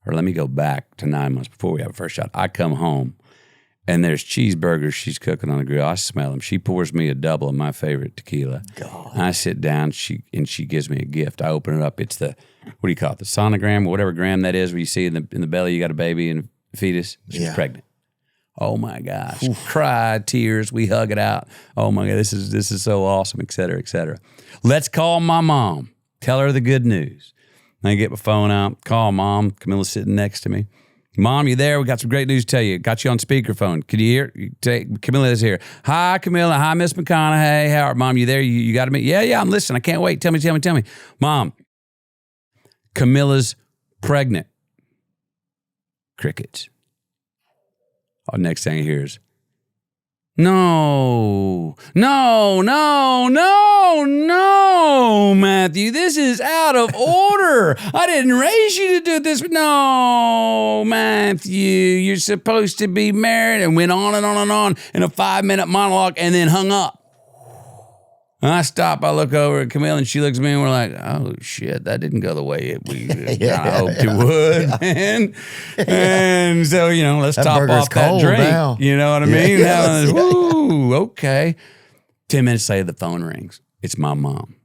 Or let me go back to 9 months before we have our first child. I come home, and there's cheeseburgers she's cooking on the grill. I smell them. She pours me a double of my favorite tequila. God. I sit down, she gives me a gift. I open it up. It's the, what do you call it, the sonogram or whatever gram that is, where you see in the belly you got a baby and a fetus. She's pregnant. Oh, my gosh. Oof. Cried, tears. We hug it out. Oh, my God, this is so awesome, et cetera, et cetera. Let's call my mom. Tell her the good news. I get my phone out, call Mom. Camilla's sitting next to me. Mom, you there? We got some great news to tell you. Got you on speakerphone. Can you hear? Camilla is here. Hi, Camilla. Hi, Miss McConaughey. How are Mom? You there? You got me? Yeah, I'm listening. I can't wait. Tell me. Mom, Camilla's pregnant. Crickets. Oh, next thing I hear is, no, Matthew, this is out of order. I didn't raise you to do this. No, Matthew, you're supposed to be married, and went on and on and on in a 5-minute monologue and then hung up. And I stop, I look over at Camille, and she looks at me, and we're like, oh, shit, that didn't go the way we kind of hoped it would, man. And so, let's top off that drink. Now. You know what I mean? Woo, okay. 10 minutes later, the phone rings. It's my mom.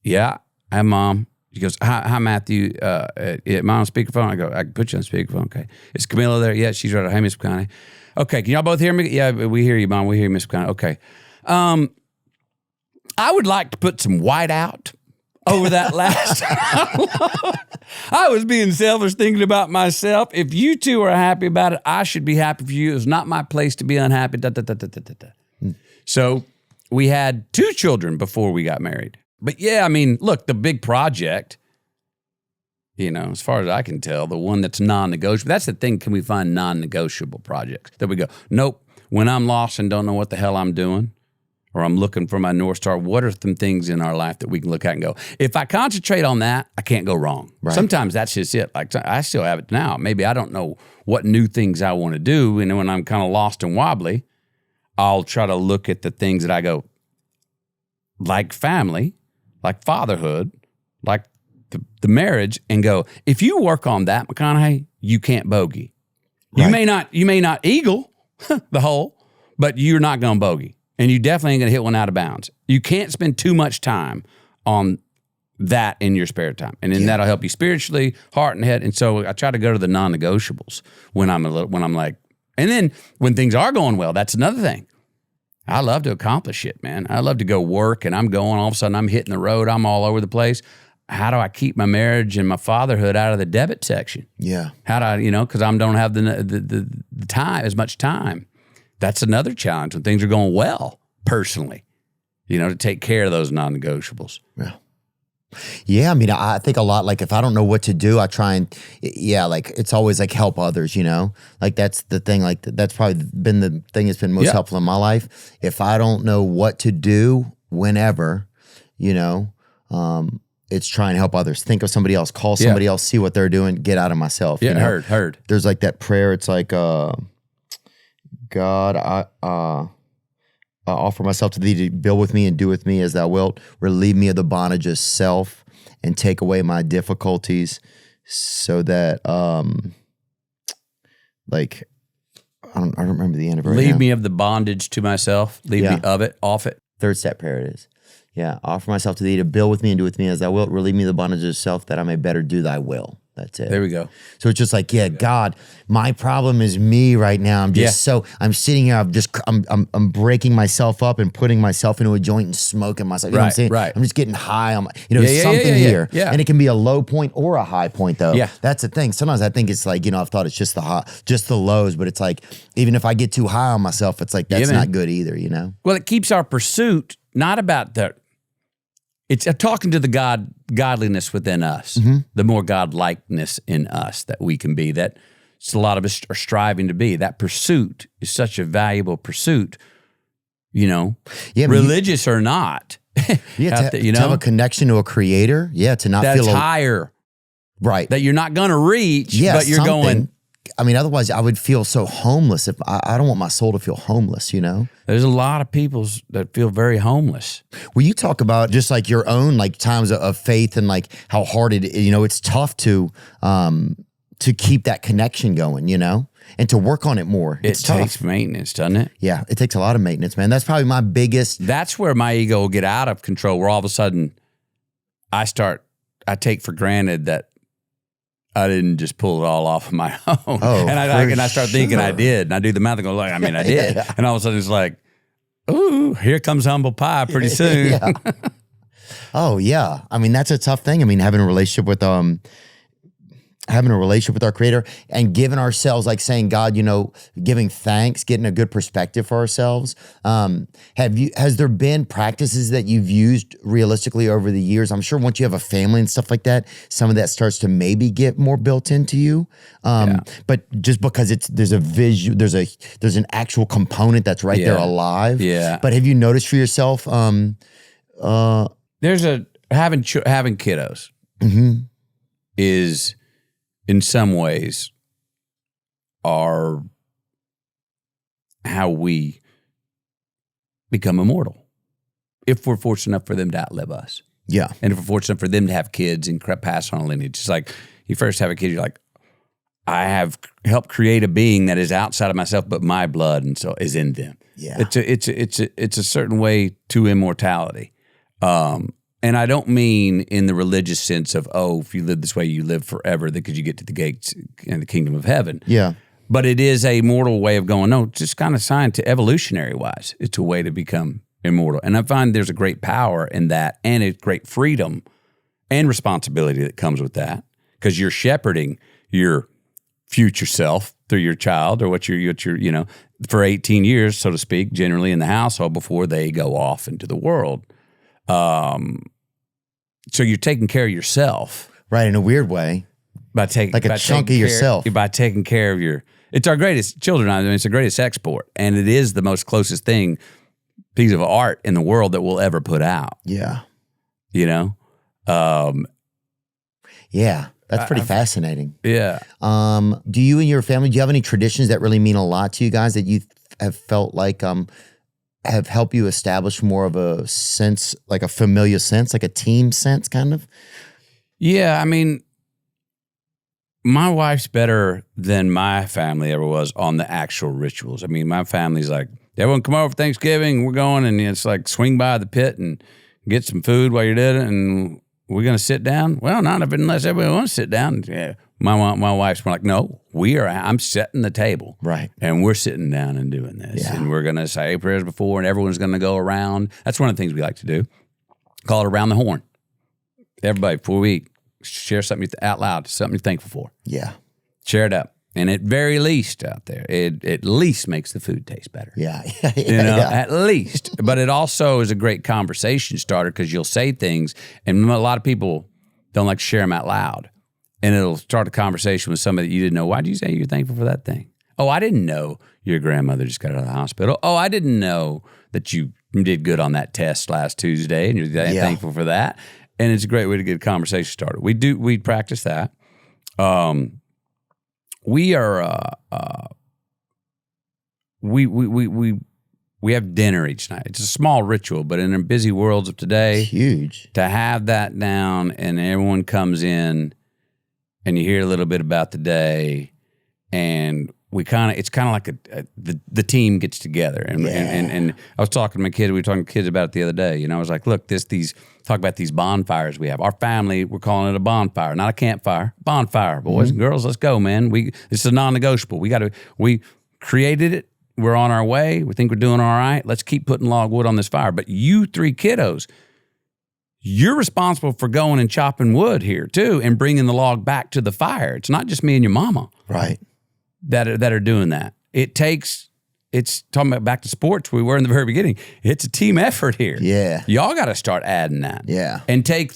Yeah, hi, Mom. She goes, hi, Matthew. Mom, on speakerphone. I go, I can put you on speakerphone. Okay. Is Camilla there? Yeah, she's right. Hi, Miss McConaughey. Okay, can y'all both hear me? Yeah, we hear you, Mom. We hear you, Miss McConaughey. Okay. I would like to put some white out over that last. I was being selfish, thinking about myself. If you two are happy about it, I should be happy for you. It's not my place to be unhappy. So we had 2 children before we got married. But yeah, I mean, look, the big project, as far as I can tell, the one that's non-negotiable. That's the thing. Can we find non-negotiable projects that we go, nope, when I'm lost and don't know what the hell I'm doing, or I'm looking for my North Star, what are some things in our life that we can look at and go, if I concentrate on that, I can't go wrong. Right. Sometimes that's just it. Like, I still have it now. Maybe I don't know what new things I want to do. And when I'm kind of lost and wobbly, I'll try to look at the things that I go, like family, like fatherhood, like the marriage, and go, if you work on that, McConaughey, you can't bogey. Right. You may not eagle the hole, but you're not going to bogey. And you definitely ain't going to hit one out of bounds. You can't spend too much time on that in your spare time. And then that'll help you spiritually, heart and head. And so I try to go to the non-negotiables when I'm like, and then when things are going well, that's another thing. I love to accomplish it, man. I love to go work, and I'm going, all of a sudden I'm hitting the road. I'm all over the place. How do I keep my marriage and my fatherhood out of the debit section? Yeah. How do I, because I don't have the time, as much time. That's another challenge when things are going well, personally, to take care of those non-negotiables. Yeah. Yeah, I mean, I think a lot, like, if I don't know what to do, I try and, like, it's always, like, help others, Like, that's the thing, like, that's probably been the thing that's been most helpful in my life. If I don't know what to do whenever, it's trying to help others. Think of somebody else, call somebody else, see what they're doing, get out of myself. Yeah, heard. There's, like, that prayer, it's like, God, I offer myself to thee to build with me and do with me as thou wilt. Relieve me of the bondage of self and take away my difficulties so that, I don't remember the end of it right Leave now. me of the bondage to myself. Leave me of it, off it. 3rd step prayer it is. Yeah. Offer myself to thee to build with me and do with me as thou wilt. Relieve me of the bondage of self that I may better do thy will. That's it. There we go. So it's just like, God, my problem is me right now. I'm just I'm sitting here. I'm breaking myself up and putting myself into a joint and smoking myself. You know what I'm saying? Right. I'm just getting high on something here. Yeah. And it can be a low point or a high point though. Yeah. That's the thing. Sometimes I think it's like, I've thought it's just the lows, but it's like, even if I get too high on myself, it's like, that's not good either, Well, it keeps our pursuit not about it's talking to the godliness within us, the more godlikeness in us that we can be, that a lot of us are striving to be. That pursuit is such a valuable pursuit, religious or not. To have a connection to a creator, to not that's feel higher. Right. That you're not going to reach, but you're going. I mean, otherwise I would feel so homeless. If I don't want my soul to feel homeless, There's a lot of people that feel very homeless. Well, you talk about just like your own like times of faith and like how hard it's tough to keep that connection going, and to work on it more. It takes maintenance, doesn't it? Yeah, it takes a lot of maintenance, man. That's probably my biggest. That's where my ego will get out of control, where all of a sudden I take for granted that I didn't just pull it all off of my own. Oh, and I start thinking I did. And I do the math and go, I did. Yeah. And all of a sudden it's like, ooh, here comes humble pie pretty soon. Yeah. Oh, yeah. I mean, that's a tough thing. I mean, having a relationship with having a relationship with our Creator and giving ourselves, like saying, God, giving thanks, getting a good perspective for ourselves. Has there been practices that you've used realistically over the years? I'm sure once you have a family and stuff like that, some of that starts to maybe get more built into you. But just because there's an actual component that's right there alive. Yeah. But have you noticed for yourself? There's having kiddos is in some ways are how we become immortal. If we're fortunate enough for them to outlive us. Yeah. And if we're fortunate for them to have kids and pass on a lineage. It's like you first have a kid, you're like, I have helped create a being that is outside of myself, but my blood and so is in them. Yeah. It's a certain way to immortality. And I don't mean in the religious sense of, if you live this way, you live forever because you get to the gates in the kingdom of heaven. Yeah. But it is a mortal way of going, no, just kind of scientific, evolutionary wise. It's a way to become immortal. And I find there's a great power in that and a great freedom and responsibility that comes with that because you're shepherding your future self through your child or what you're for 18 years, so to speak, generally in the household before they go off into the world. So you're taking care of yourself. Right, in a weird way. By taking a chunk of yourself. By taking care of it's our greatest children. I mean, it's the greatest export. And it is the most closest piece of art in the world that we'll ever put out. Yeah. Yeah. That's pretty fascinating. Yeah. Do you and your family, do you have any traditions that really mean a lot to you guys that you have felt like have helped you establish more of a sense, like a familiar sense, like a team sense kind of? Yeah, I mean, my wife's better than my family ever was on the actual rituals. I mean, my family's like, everyone come over for Thanksgiving, we're going, and it's like swing by the pit and get some food while you're doing it, and we're going to sit down? Well, not unless everybody wants to sit down. Yeah. My wife's like, no, I'm setting the table. Right. And we're sitting down and doing this. Yeah. And we're going to say prayers before, and everyone's going to go around. That's one of the things we like to do. Call it around the horn. Everybody, before we eat, share something out loud, something you're thankful for. Yeah. Share it up. And at very least out there, it at least makes the food taste better. Yeah. At least. But it also is a great conversation starter because you'll say things, and a lot of people don't like to share them out loud. And it'll start a conversation with somebody that you didn't know. Why did you say you're thankful for that thing? Oh, I didn't know your grandmother just got out of the hospital. Oh, I didn't know that you did good on that test last Tuesday, and you're thankful for that. And it's a great way to get a conversation started. We practice that. We are we have dinner each night. It's a small ritual, but in the busy worlds of today, it's huge to have that down, and everyone comes in, and you hear a little bit about the day, and it's kind of like the team gets together, and I was talking to my kids. We were talking to kids about it the other day. I was like, look, talk about these bonfires we have. Our family, we're calling it a bonfire, not a campfire. Bonfire, boys and girls, let's go, man. This is a non-negotiable. We created it. We're on our way. We think we're doing all right. Let's keep putting log wood on this fire. But you three kiddos, you're responsible for going and chopping wood here too, and bringing the log back to the fire. It's not just me and your mama, right? That are doing that. It's talking about back to sports. We were in the very beginning. It's a team effort here. Yeah. Y'all got to start adding that. Yeah. And have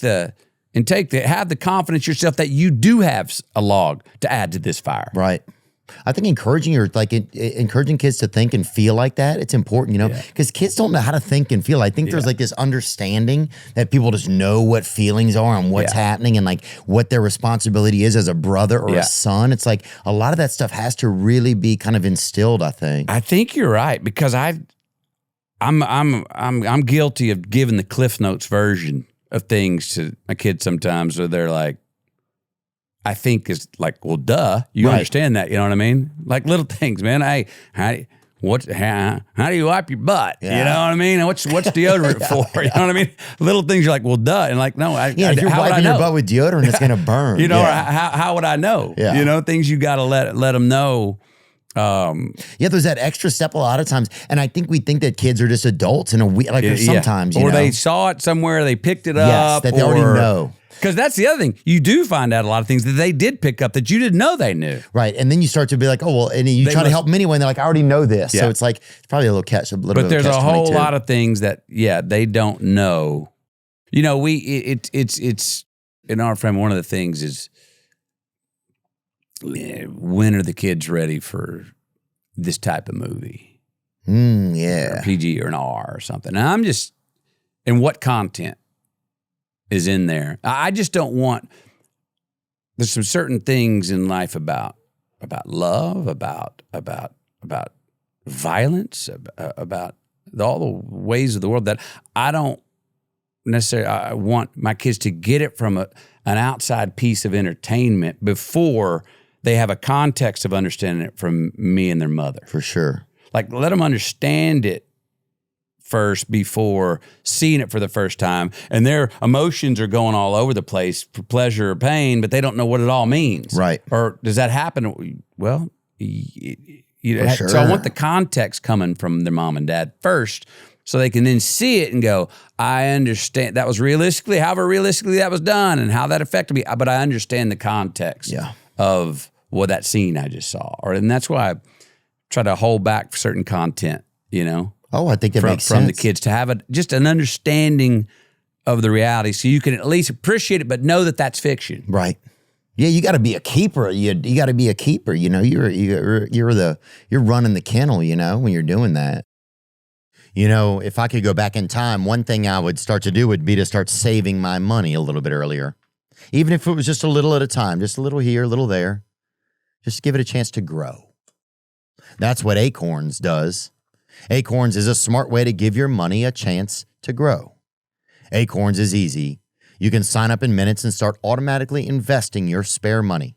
the confidence yourself that you do have a log to add to this fire. Right. I think encouraging kids to think and feel like that, it's important, because kids don't know how to think and feel. I think there's like this understanding that people just know what feelings are and what's happening and like what their responsibility is as a brother or a son. It's like a lot of that stuff has to really be kind of instilled, I think. I think you're right, because I'm guilty of giving the Cliff Notes version of things to my kids sometimes, where they're like, I think is like, well, duh, you understand that, you know what I mean? Like little things, man. Hey, how do you wipe your butt? Yeah. You know what I mean? What's deodorant for? You know what I mean? Little things you're like, well, duh, and like, no, if you're wiping your butt with deodorant, it's gonna burn. How would I know? Yeah. Things you got to let them know. There's that extra step a lot of times, and I think we think that kids are just adults in a way, like sometimes, or you know? they saw it somewhere, they picked it Yes, up, that they already know. Because that's the other thing. You do find out a lot of things that they did pick up that you didn't know they knew. Right. And then you start to be like, oh, well, and you try to help them anyway, and they're like, I already know this. Yeah. So it's like, it's probably a little catch, But there's a whole lot of things that, they don't know. You know, it's in our family, one of the things is, when are the kids ready for this type of movie? Yeah. Or a PG or an R or something. And and what content is in there? I just don't want, there's some certain things in life about love, about violence, about all the ways of the world that I don't necessarily, I want my kids to get it from an outside piece of entertainment before they have a context of understanding it from me and their mother. For sure. Like, let them understand it first before seeing it for the first time. And their emotions are going all over the place for pleasure or pain, but they don't know what it all means. Right. Or does that happen? Well, Sure. So I want the context coming from their mom and dad first, so they can then see it and go, I understand that was however realistically that was done and how that affected me. But I understand the context of that scene I just saw. And that's why I try to hold back certain content, you know. Oh, I think that makes sense. From the kids to have just an understanding of the reality, so you can at least appreciate it, but know that that's fiction. Right. Yeah, you got to be a keeper. You got to be a keeper. You know, you're running the kennel. You know, when you're doing that. You know, if I could go back in time, one thing I would start to do would be to start saving my money a little bit earlier, even if it was just a little at a time, just a little here, a little there. Just give it a chance to grow. That's what Acorns does. Acorns is a smart way to give your money a chance to grow. Acorns is easy. You can sign up in minutes and start automatically investing your spare money,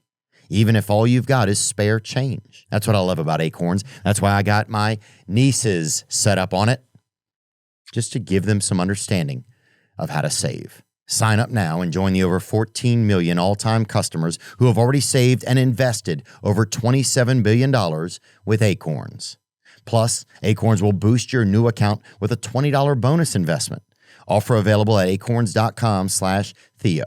even if all you've got is spare change. That's what I love about Acorns. That's why I got my nieces set up on it, just to give them some understanding of how to save. Sign up now and join the over 14 million all-time customers who have already saved and invested over $27 billion with Acorns. Plus, Acorns will boost your new account with a $20 bonus investment. Offer available at acorns.com/Theo.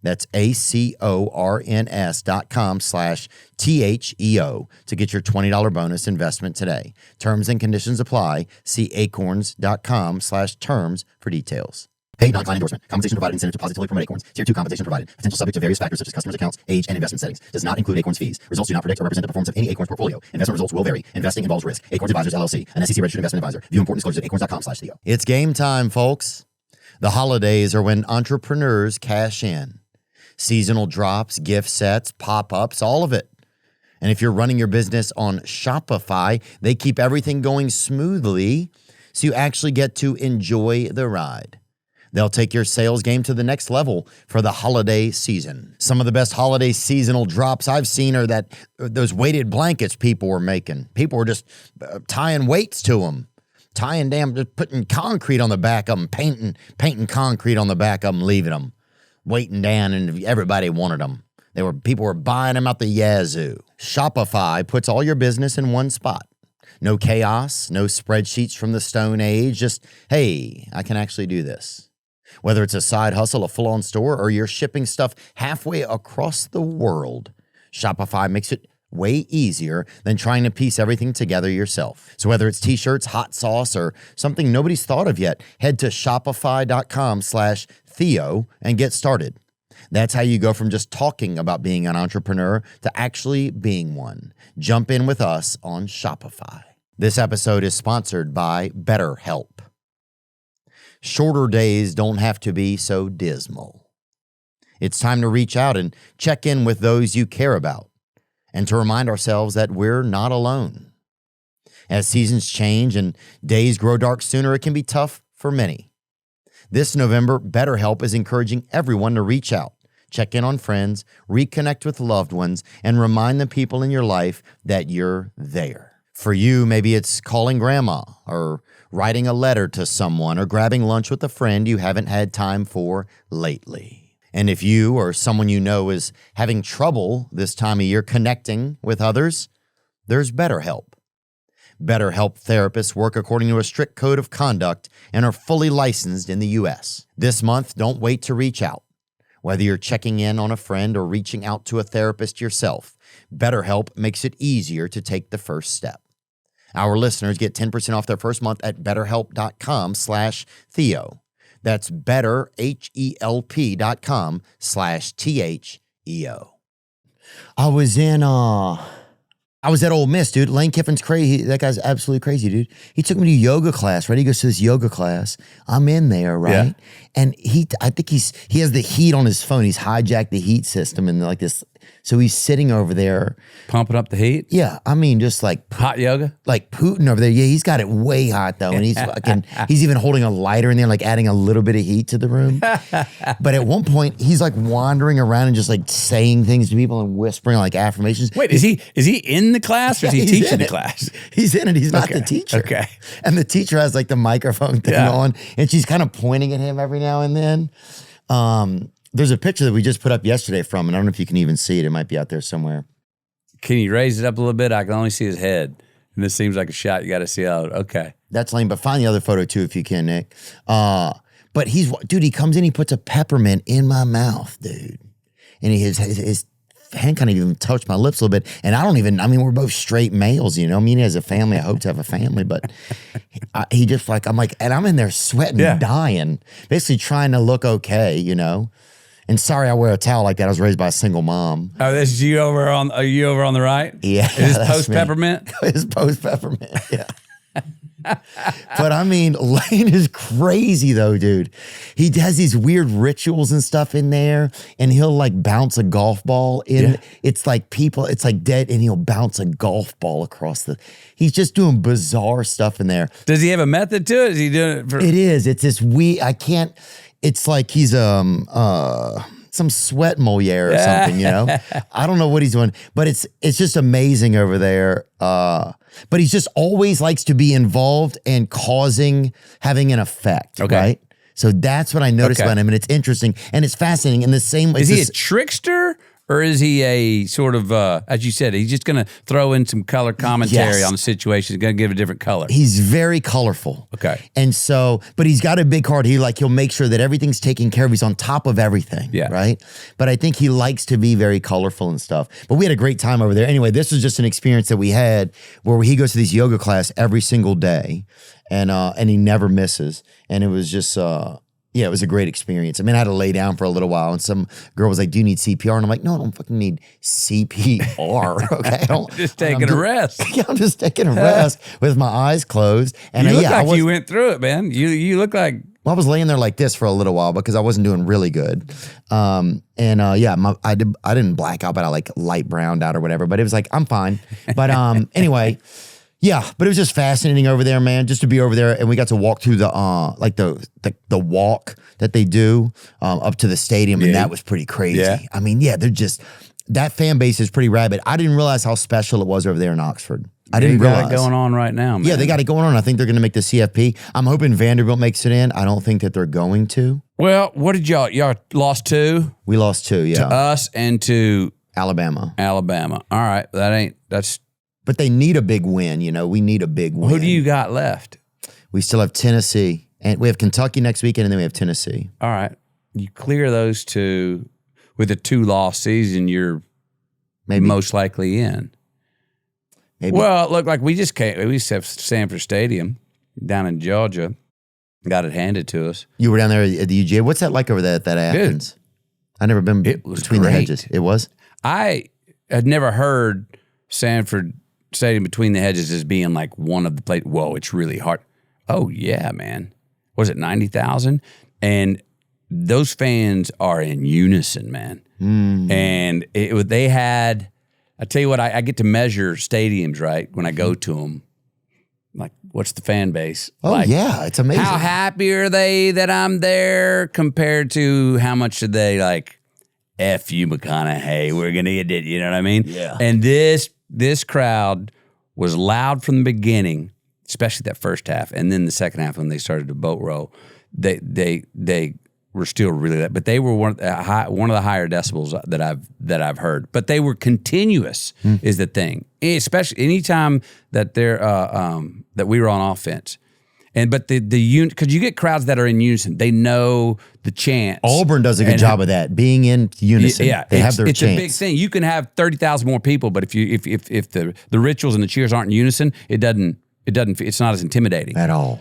That's acorns.com/THEO to get your $20 bonus investment today. Terms and conditions apply. See acorns.com/terms for details. Paid non-client endorsement. Compensation provided, incentive to positively promote Acorns. Tier 2 compensation provided. Potential subject to various factors such as customers' accounts, age, and investment settings. Does not include Acorns fees. Results do not predict or represent the performance of any Acorns portfolio. Investment results will vary. Investing involves risk. Acorns Advisors, LLC, an SEC-registered investment advisor. View important disclosures at acorns.com/Theo. It's game time, folks. The holidays are when entrepreneurs cash in. Seasonal drops, gift sets, pop-ups, all of it. And if you're running your business on Shopify, they keep everything going smoothly, so you actually get to enjoy the ride. They'll take your sales game to the next level for the holiday season. Some of the best holiday seasonal drops I've seen are those weighted blankets people were making. People were just tying weights to them, just putting concrete on the back of them, painting concrete on the back of them, leaving them, weighting down, and everybody wanted them. People were buying them out the yazoo. Shopify puts all your business in one spot. No chaos, no spreadsheets from the Stone Age. Just, hey, I can actually do this. Whether it's a side hustle, a full-on store, or you're shipping stuff halfway across the world, Shopify makes it way easier than trying to piece everything together yourself. So whether it's t-shirts, hot sauce, or something nobody's thought of yet, head to shopify.com/Theo and get started. That's how you go from just talking about being an entrepreneur to actually being one. Jump in with us on Shopify. This episode is sponsored by BetterHelp. Shorter days don't have to be so dismal. It's time to reach out and check in with those you care about, and to remind ourselves that we're not alone. As seasons change and days grow dark sooner, it can be tough for many. This November, BetterHelp is encouraging everyone to reach out, check in on friends, reconnect with loved ones, and remind the people in your life that you're there. For you, maybe it's calling grandma, or writing a letter to someone, or grabbing lunch with a friend you haven't had time for lately. And if you or someone you know is having trouble this time of year connecting with others, there's BetterHelp. BetterHelp therapists work according to a strict code of conduct and are fully licensed in the U.S. This month, don't wait to reach out. Whether you're checking in on a friend or reaching out to a therapist yourself, BetterHelp makes it easier to take the first step. Our listeners get 10% off their first month at betterhelp.com/Theo. That's betterhelp.com/THEO. I was at Ole Miss, dude. Lane Kiffin's crazy. That guy's absolutely crazy, dude. He took me to yoga class, right? He goes to this yoga class. I'm in there, right? Yeah. And I think he has the heat on his phone. He's hijacked the heat system and like this. So he's sitting over there. Pumping up the heat? Yeah. I mean, just like Hot yoga? like Putin over there. Yeah, he's got it way hot though. And he's even holding a lighter in there, like adding a little bit of heat to the room. But at one point, he's like wandering around and just like saying things to people and whispering like affirmations. Wait, is he in the class or is he teaching the class? He's in it. He's not the teacher. Okay. And the teacher has like the microphone thing on and she's kind of pointing at him every now and then. There's a picture that we just put up yesterday from, and I don't know if you can even see it. It might be out there somewhere. Can you raise it up a little bit? I can only see his head. And this seems like a shot you got to see out. Okay. That's lame, but find the other photo too if you can, Nick. But he comes in, he puts a peppermint in my mouth, dude. And his hand kind of even touched my lips a little bit. And we're both straight males, you know. I mean, he has a family. I hope to have a family, but he just like, I'm like, and I'm in there sweating, dying, basically trying to look okay, you know. And sorry I wear a towel like that. I was raised by a single mom. Oh, this is you over on the right? Yeah. Is this post-peppermint? It's post-peppermint, yeah. But I mean, Lane is crazy though, dude. He has these weird rituals and stuff in there, and he'll like bounce a golf ball in. Yeah. It's like dead, and he'll bounce a golf ball across he's just doing bizarre stuff in there. Does he have a method to it? Is he doing it It is. It's this it's like he's some sweat Moliere or something, you know? I don't know what he's doing, but it's just amazing over there. But he just always likes to be involved and having an effect, right? So that's what I noticed about him, and it's interesting, and it's fascinating. In the same way, is he a trickster? Or is he a sort of, as you said, he's just going to throw in some color commentary on the situation. He's going to give a different color. He's very colorful. Okay. And so, but he's got a big heart. He'll make sure that everything's taken care of. He's on top of everything. Yeah. Right? But I think he likes to be very colorful and stuff. But we had a great time over there. Anyway, this was just an experience that we had where he goes to this yoga class every single day and he never misses. And it was just... it was a great experience. I mean, I had to lay down for a little while, and some girl was like, "Do you need CPR?" And I'm like, "No, I don't fucking need CPR." Okay, just taking a rest. Yeah, I'm just taking a rest with my eyes closed. And you look like you went through it, man. You look like. Well, I was laying there like this for a little while because I wasn't doing really good. I didn't black out, but I like light browned out or whatever. But it was like I'm fine. But anyway. Yeah, but it was just fascinating over there, man, just to be over there. And we got to walk through the walk that they do up to the stadium. And that was pretty crazy. Yeah. I mean, they're just, that fan base is pretty rabid. I didn't realize how special it was over there in Oxford. I didn't realize. They got it going on right now, man. Yeah, they got it going on. I think they're going to make the CFP. I'm hoping Vanderbilt makes it in. I don't think that they're going to. Well, what did y'all lost 2? We lost 2, yeah. To us and to Alabama. All right, that's. But they need a big win, you know. We need a big win. Who do you got left? We still have Tennessee. And we have Kentucky next weekend, and then we have Tennessee. All right. You clear those 2 with a 2-loss season, you're most likely in. Maybe. Well, look, like we just have Sanford Stadium down in Georgia. Got it handed to us. You were down there at the UGA. What's that like over there at that Athens? I've never been between the hedges. It was? I had never heard Sanford Stadium between the hedges as being like one of the places. Whoa, it's really hard. Oh yeah, man. Was it 90,000? And those fans are in unison, man. And they had. I tell you what, I get to measure stadiums, right? When I go to them, like, what's the fan base? Oh like, yeah, it's amazing. How happy are they that I'm there compared to how much did they like? F you, McConaughey. We're gonna get it. You know what I mean? Yeah. And this crowd was loud from the beginning, especially that first half, and then the second half when they started to boat roll, they were still really loud, but they were one of the higher decibels that I've heard. But they were continuous is the thing, especially anytime that they're that we were on offense. But the because you get crowds that are in unison, they know the chants. Auburn does a good job of that, being in unison. Yeah, they have their chants. It's a big thing. You can have 30,000 more people, but if the rituals and the cheers aren't in unison, it's not as intimidating at all.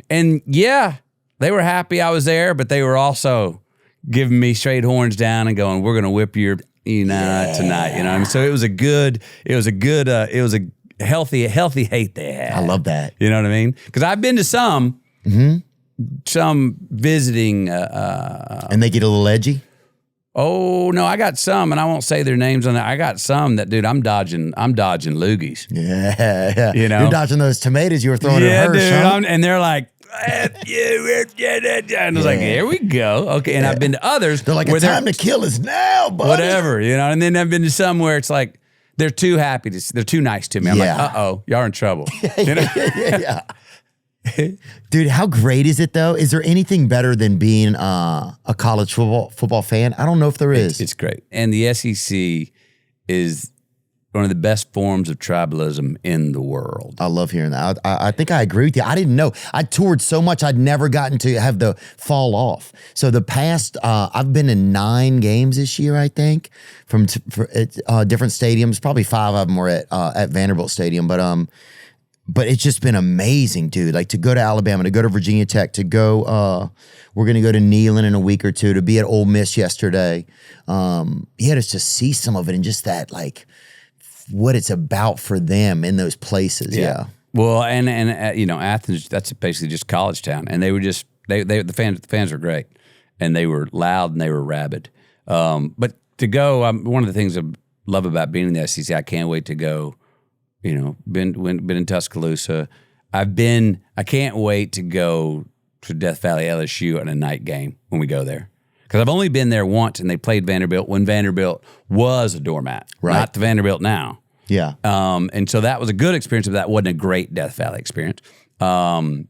And yeah, they were happy I was there, but they were also giving me straight horns down and going, "We're going to whip your tonight." You know, and so it was a healthy hate they had. I love that. You know what I mean? Because I've been to some visiting, and they get a little edgy. Oh no, I got some, and I won't say their names on that. I got some that, dude, I'm dodging loogies. Yeah. You know, you're dodging those tomatoes you were throwing at her. Dude, huh? and they're like, and I was like, here we go. Okay, and I've been to others. They're like, the time to kill is now, buddy. Whatever, you know. And then I've been to some where it's like, they're too happy they're too nice to me. I'm like, uh-oh, y'all are in trouble. You know? yeah. Dude, how great is it though? Is there anything better than being a college football fan? I don't know if there is. It's great. And the SEC is one of the best forms of tribalism in the world. I love hearing that. I think I agree with you. I didn't know. I toured so much, I'd never gotten to have the fall off. So the past, I've been in 9 games this year, I think, from different stadiums. Probably 5 of them were at Vanderbilt Stadium. But it's just been amazing, dude. Like to go to Alabama, to go to Virginia Tech, to go, we're going to go to Neyland in a week or two, to be at Ole Miss yesterday. Just to see some of it and just that, like, what it's about for them in those places. Yeah. Well, and Athens, that's basically just college town. And they were just, the fans were great. And they were loud and they were rabid. But to go, one of the things I love about being in the SEC, I can't wait to go. You know, been in Tuscaloosa. I can't wait to go to Death Valley LSU in a night game when we go there. Because I've only been there once, and they played Vanderbilt when Vanderbilt was a doormat, not the Vanderbilt now. Yeah. And so that was a good experience, but that wasn't a great Death Valley experience. I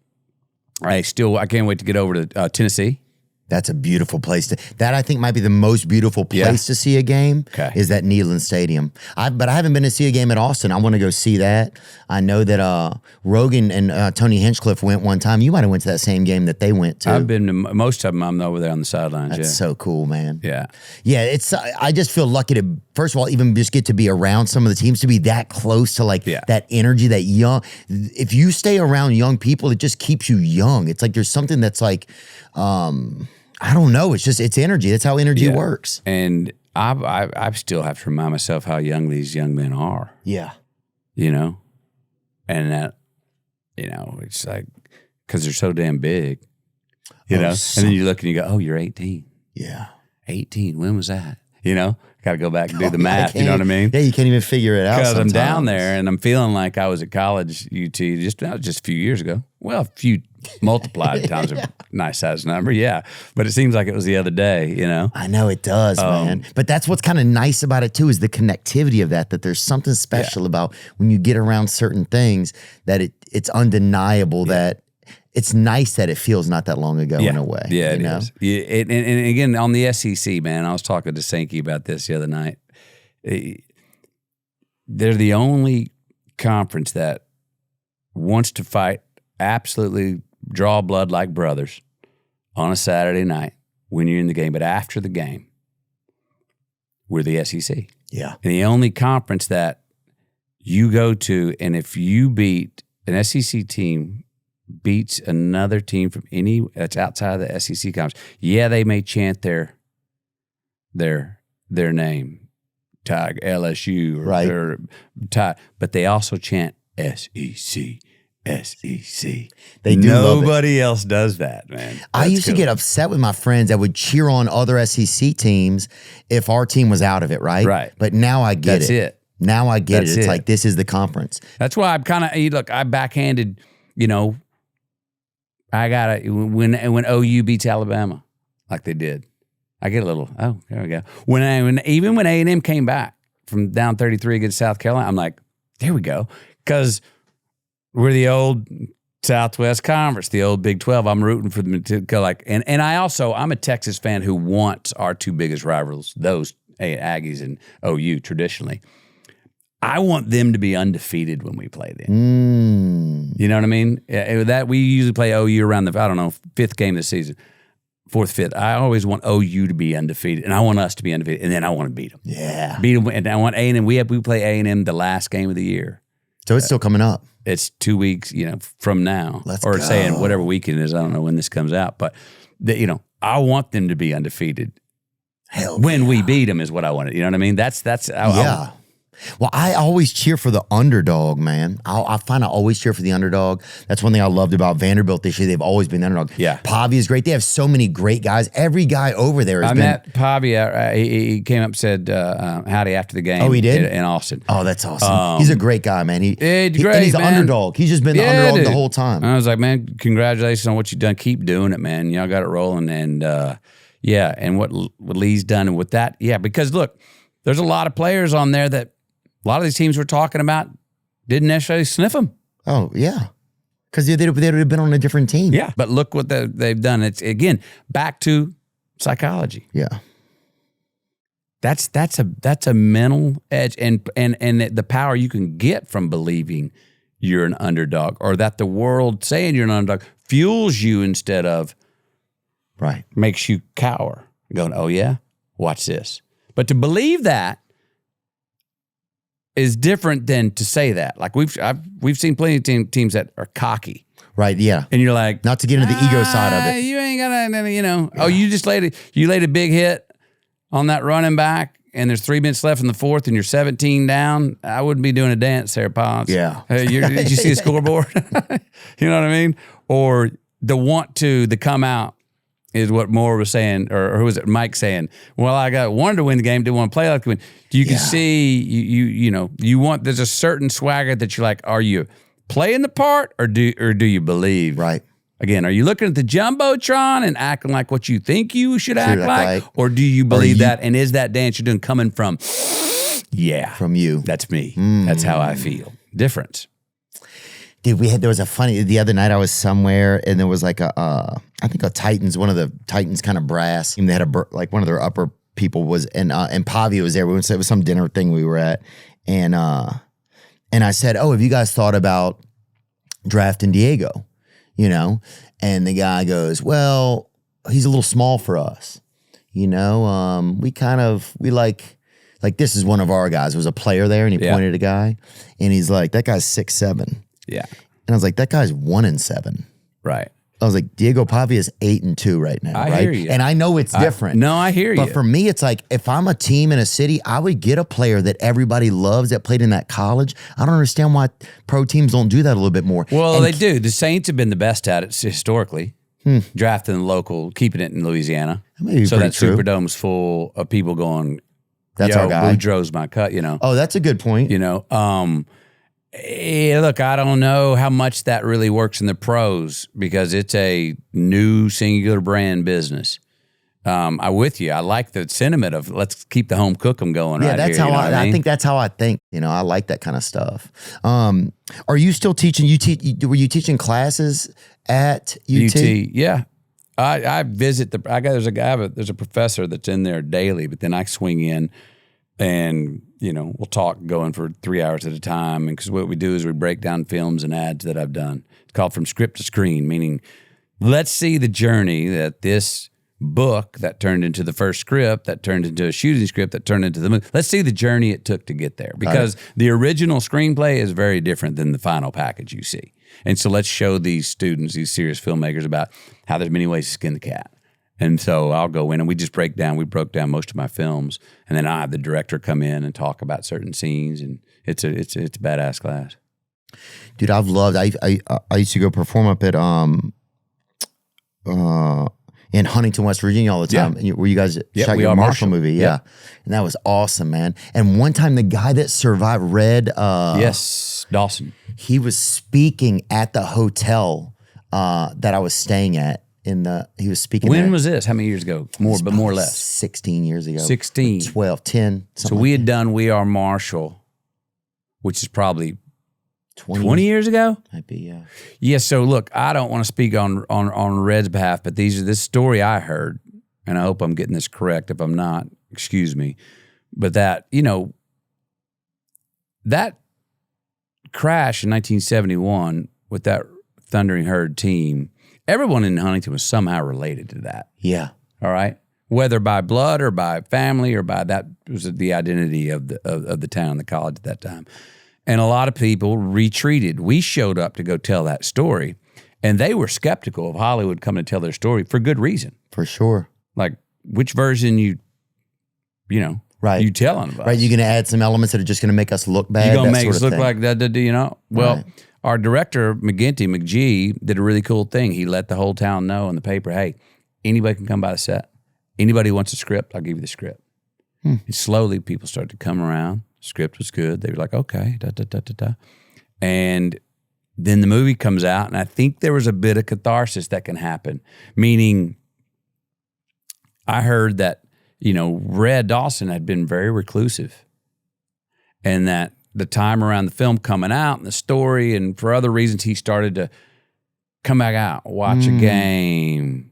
can't wait to get over to Tennessee. That's a beautiful place that I think might be the most beautiful place to see a game is that Neyland Stadium. But I haven't been to see a game at Austin. I want to go see that. I know that Rogan and Tony Hinchcliffe went one time. You might have went to that same game that they went to. I've been to most of them. I'm over there on the sidelines. That's so cool, man. Yeah. Yeah, I just feel lucky to, first of all, even just get to be around some of the teams, to be that close to that energy, that young. If you stay around young people, it just keeps you young. It's like there's something that's like, I don't know. It's energy. That's how energy works. And I still have to remind myself how young these young men are. Yeah. You know? And that, it's like, because they're so damn big, you know? And then you look and you go, oh, you're 18. Yeah. 18. When was that? You know? Got to go back and do the math. You know what I mean? Yeah, you can't even figure it out. Because I'm down there and I'm feeling like I was at college UT just a few years ago. Well, a few multiplied times a nice size number, but it seems like it was the other day, you know? I know it does, man. But that's what's kind of nice about it too, is the connectivity of that there's something special about when you get around certain things, that it's undeniable that it's nice that it feels not that long ago in a way. Yeah, it is. Yeah, and again, on the SEC, man, I was talking to Sankey about this the other night. They're the only conference that wants to fight, absolutely draw blood like brothers on a Saturday night when you're in the game. But after the game, we're the SEC. Yeah. And the only conference that you go to, and if you beat an SEC team, beats another team from that's outside of the SEC conference, they may chant their name, Tag LSU, or Tag, but they also chant SEC. SEC. They do. Nobody else does that, man. I used to get upset with my friends that would cheer on other SEC teams if our team was out of it, right? Right. But now I get That's it. Now I get That's it. It's it. like, this is the conference. That's why I'm kind of, look, I backhanded, I got it when OU beats Alabama like they did. I get a little, there we go. Even when A&M came back from down 33 against South Carolina, I'm like, there we go. Because we're the old Southwest Conference, the old Big 12. I'm rooting for them to go and I'm a Texas fan who wants our two biggest rivals, those Aggies and OU traditionally. I want them to be undefeated when we play them. You know what I mean? That we usually play OU around the, 5th game of the season. 4th, 5th. I always want OU to be undefeated, and I want us to be undefeated, and then I want to beat them. Yeah. Beat them, and I want A&M. We play A&M the last game of the year. So it's still coming up. It's 2 weeks, from now. Let's or go. saying whatever weekend it is. I don't know when this comes out, but I want them to be undefeated. Hell, when we beat them is what I wanted. You know what I mean? That's yeah. Well, I always cheer for the underdog, man. I find I always cheer for the underdog. That's one thing I loved about Vanderbilt this year. They've always been the underdog. Yeah. Pavia is great. They have so many great guys. Every guy over there has been. met Pavia. He came up and said howdy after the game. Oh, he did? In Austin. Oh, that's awesome. He's a great guy, man. Great, and he's man. the underdog. He's just been the underdog the whole time. I was like, man, congratulations on what you've done. Keep doing it, man. Y'all got it rolling. And and what Lee's done and with that, because look, there's a lot of players on there that a lot of these teams we're talking about didn't necessarily sniff them. Oh, yeah. Because they'd have been on a different team. Yeah. But look what they've done. It's, again, back to psychology. Yeah. That's a mental edge and the power you can get from believing you're an underdog or that the world saying you're an underdog fuels you instead of makes you cower. Going, oh, yeah? Watch this. But to believe that is different than to say that. Like we've seen plenty of teams that are cocky. Right, yeah. And you're like, not to get into the ego side of it. You ain't got to, oh, you just laid a big hit on that running back and there's 3 minutes left in the 4th and you're 17 down. I wouldn't be doing a dance there, Pops. Yeah. Did you see the scoreboard? You know what I mean? Or the come out is what Moore was saying, or who was it? Mike saying, well, I wanted to win the game, didn't want to play like to win. You can see, you want, there's a certain swagger that you're like, are you playing the part or do you believe? Right. Again, are you looking at the Jumbotron and acting like what you think you should act like? Or do you believe that? And is that dance you're doing coming from, from you? That's me. That's how I feel. Difference. Dude, there was the other night I was somewhere and there was like I think a Titans, one of the Titans kind of brass. And they had one of their upper people was, and Pavia was there. It was some dinner thing we were at. And I said, oh, have you guys thought about drafting Diego? And the guy goes, well, he's a little small for us. We like this is one of our guys. There was a player there and he pointed at a guy and he's like, that guy's 6'7". Yeah. And I was like, that guy's 1-7. Right. I was like, Diego Pavia is 8-2 right now. I right? hear you. And I know it's different. No, I hear you. But for me, it's like, if I'm a team in a city, I would get a player that everybody loves that played in that college. I don't understand why pro teams don't do that a little bit more. Well, they do. The Saints have been the best at it historically. Drafting the local, keeping it in Louisiana. So that true. Superdome's full of people going, that's our guy. Boudreaux's my cut, Oh, that's a good point. Look, I don't know how much that really works in the pros because it's a new singular brand business. I'm with you. I like the sentiment of let's keep the home cookum going. Yeah, right that's here, how I mean? think. That's how I think. I like that kind of stuff. Are you still teaching? Were you teaching classes at UT? Yeah. I visit there's a professor that's in there daily, but then I swing in and we'll talk going for 3 hours at a time. And because what we do is we break down films and ads that I've done. It's called From Script to Screen, meaning let's see the journey that this book that turned into the first script, that turned into a shooting script, that turned into the movie. Let's see the journey it took to get there because the original screenplay is very different than the final package you see. And so let's show these students, these serious filmmakers about how there's many ways to skin the cat. And so I'll go in and we broke down most of my films and then I have the director come in and talk about certain scenes and it's a badass class. Dude, I've loved, I used to go perform up at, in Huntington, West Virginia all the time. Yeah. Where you guys shot your Marshall movie. Yeah. And that was awesome, man. And one time the guy that survived yes, Dawson. He was speaking at the hotel that I was staying at. He was speaking. When was this? How many years ago? More or less. 16 years ago. 16. 12, 10. So we had done We Are Marshall, which is probably 20 years ago? Might be, yeah. Yeah, so look, I don't want to speak on Red's behalf, but this story I heard, and I hope I'm getting this correct. If I'm not, excuse me. But that, that crash in 1971 with that Thundering Herd team, everyone in Huntington was somehow related to that. Yeah. All right? Whether by blood or by family or by that was the identity of the town, the college at that time. And a lot of people retreated. We showed up to go tell that story, and they were skeptical of Hollywood coming to tell their story for good reason. For sure. Like, which version you right. you telling about? Right, you're going to add some elements that are just going to make us look bad. You're going to make sort us of look thing. like that, Well, Right. our director, McGee, did a really cool thing. He let the whole town know in the paper, hey, anybody can come by the set. Anybody who wants a script, I'll give you the script. And slowly people started to come around. Script was good. They were like, okay, And then the movie comes out, and I think there was a bit of catharsis that can happen. Meaning, I heard that, Red Dawson had been very reclusive, and that the time around the film coming out and the story, and for other reasons, he started to come back out, watch a game,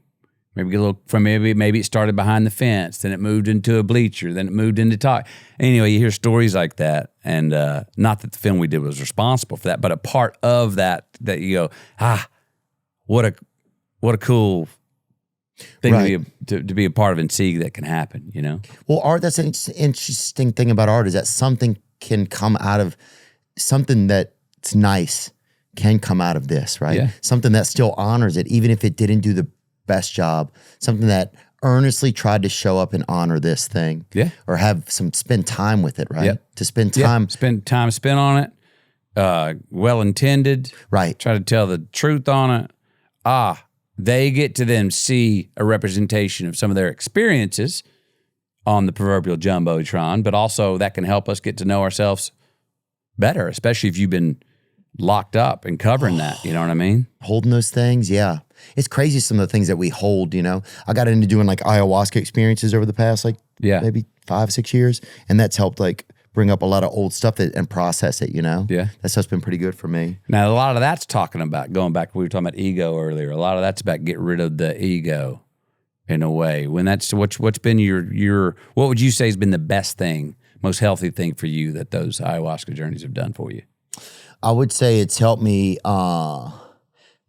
maybe get a little from maybe it started behind the fence, then it moved into a bleacher, then it moved into talk. Anyway, you hear stories like that, and not that the film we did was responsible for that, but a part of that you go, what a cool thing Right. to be a part of and see that can happen, Well, art, that's an interesting thing about art is that something can come out of something that's nice can come out of this, right? Yeah. Something that still honors it, even if it didn't do the best job, something that earnestly tried to show up and honor this thing. Yeah. Or spend time with it, right? Yep. To spend time. Spend time spent on it, well-intended. Right. Try to tell the truth on it. They get to then see a representation of some of their experiences on the proverbial Jumbotron, but also that can help us get to know ourselves better, especially if you've been locked up and covering that, you know what I mean? Holding those things, yeah. It's crazy some of the things that we hold, I got into doing like ayahuasca experiences over the past maybe 5-6 years, and that's helped bring up a lot of old stuff and process it, Yeah. That stuff's been pretty good for me. Now, a lot of that's talking about, going back, we were talking about ego earlier, a lot of that's about get rid of the ego in a way. When that's, what's been your what would you say has been the best thing, most healthy thing for you that those ayahuasca journeys have done for you? I would say it's helped me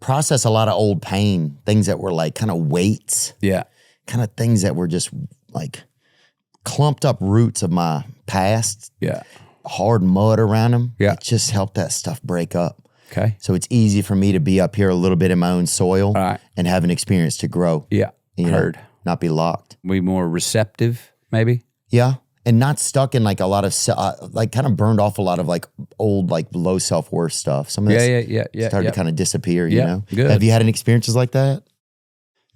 process a lot of old pain, things that were kind of weights, Yeah. kind of things that were just clumped up roots of my past, Yeah. hard mud around them. Yeah. It just helped that stuff break up. Okay. So it's easy for me to be up here a little bit in my own soil All right. and have an experience to grow. Yeah. Heard. Not be locked. We more receptive, maybe? Yeah. And not stuck in a lot of, kind of burned off a lot of old, low self-worth stuff. Some of this Yeah. started to kind of disappear, Yeah, good. Have you had any experiences like that?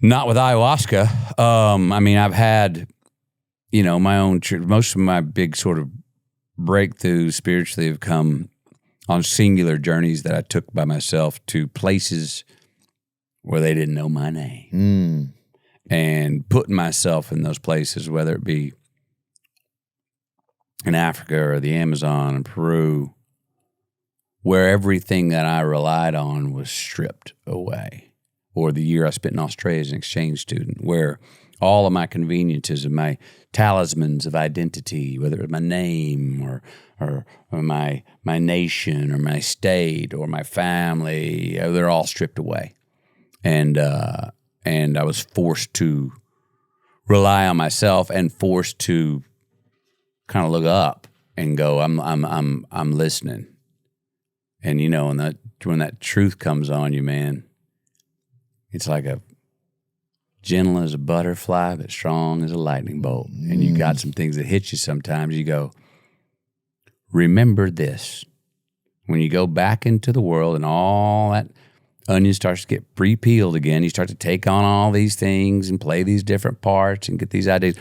Not with ayahuasca. I've had, my own, most of my big sort of breakthroughs spiritually have come on singular journeys that I took by myself to places where they didn't know my name. And putting myself in those places, whether it be in Africa or the Amazon and Peru, where everything that I relied on was stripped away. Or the year I spent in Australia as an exchange student, where all of my conveniences and my talismans of identity, whether it was my name or my nation or my state or my family, they're all stripped away. And I was forced to rely on myself and forced to kind of look up and go, I'm listening. And when that truth comes on you, man, it's like a gentle as a butterfly, but strong as a lightning bolt. And you got some things that hit you sometimes. You go, remember this. When you go back into the world and all that onion starts to get re-peeled again, you start to take on all these things and play these different parts and get these ideas.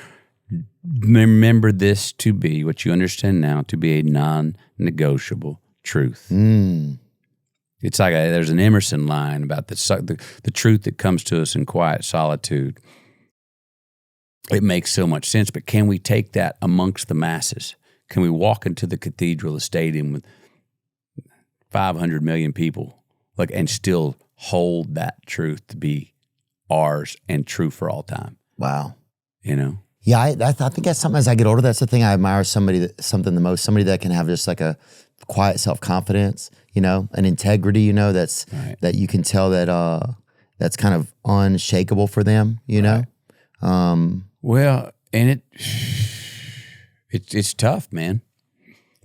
Remember this to be what you understand now to be a non-negotiable truth. It's like there's an Emerson line about the truth that comes to us in quiet solitude. It makes so much sense, but can we take that amongst the masses? Can we walk into the cathedral, the stadium with 500 million people, like, and still hold that truth to be ours and true for all time. Wow. You know? Yeah, I think that's something as I get older, that's the thing I admire somebody that can have just like a quiet self-confidence, you know, an integrity, you know, that's that you can tell that that's kind of unshakable for them, you know? Well, and it's tough, man,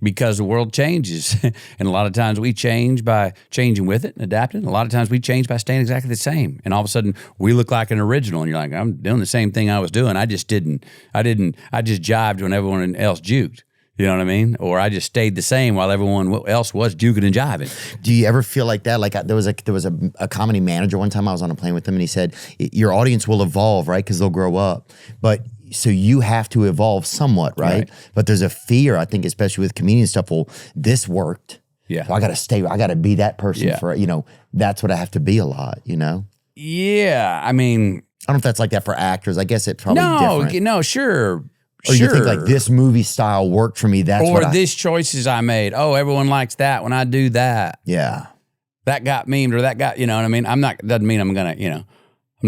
because the world changes. And a lot of times we change by changing with it and adapting. A lot of times we change by staying exactly the same. And all of a sudden we look like an original and you're like, I'm doing the same thing I was doing. I just jived when everyone else juked. You know what I mean? Or I just stayed the same while everyone else was juking and jiving. Do you ever feel like that? Like there was a comedy manager one time I was on a plane with him and he said, your audience will evolve, right? Because they'll grow up. But so you have to evolve somewhat, right? But there's a fear, I think, especially with comedian stuff. Well, this worked. Yeah. So I got to be that person for, you know, that's what I have to be a lot, you know? Yeah. I mean, I don't know if that's like that for actors. I guess it's probably different. No, sure. Or you think like this movie style worked for me. That's or this choices I made. Oh, everyone likes that when I do that. Yeah. That got memed or that got, you know what I mean? Doesn't mean I'm going to, you know,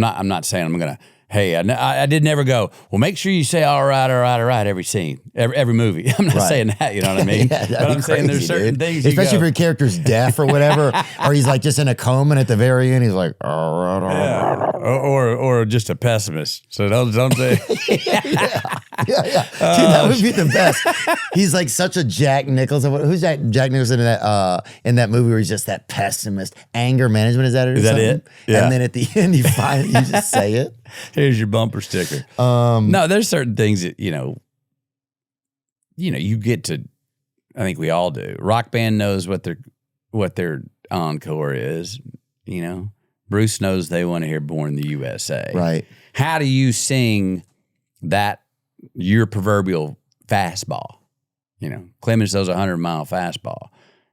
I'm not saying I'm going to, hey, I did never go, well, make sure you say all right every scene, every movie. I'm not saying that, you know what I mean? Yeah, but I'm saying there's certain things you especially if your character's deaf or whatever, or he's like just in a coma and at the very end he's like, all right. Or just a pessimist. So don't say. Yeah. Dude, that would be the best. He's like such a Jack Nicholson. Who's Jack Nicholson in that movie where he's just that pessimist? Anger management, is that it? Is that it? Yeah. And then at the end, you just say it. Here's your bumper sticker. No, there's certain things that, you know, you get to, I think we all do. Rock band knows what their encore is, you know. Bruce knows they want to hear Born in the USA. Right. How do you sing that, your proverbial fastball? You know, Clemens knows 100-mile fastball.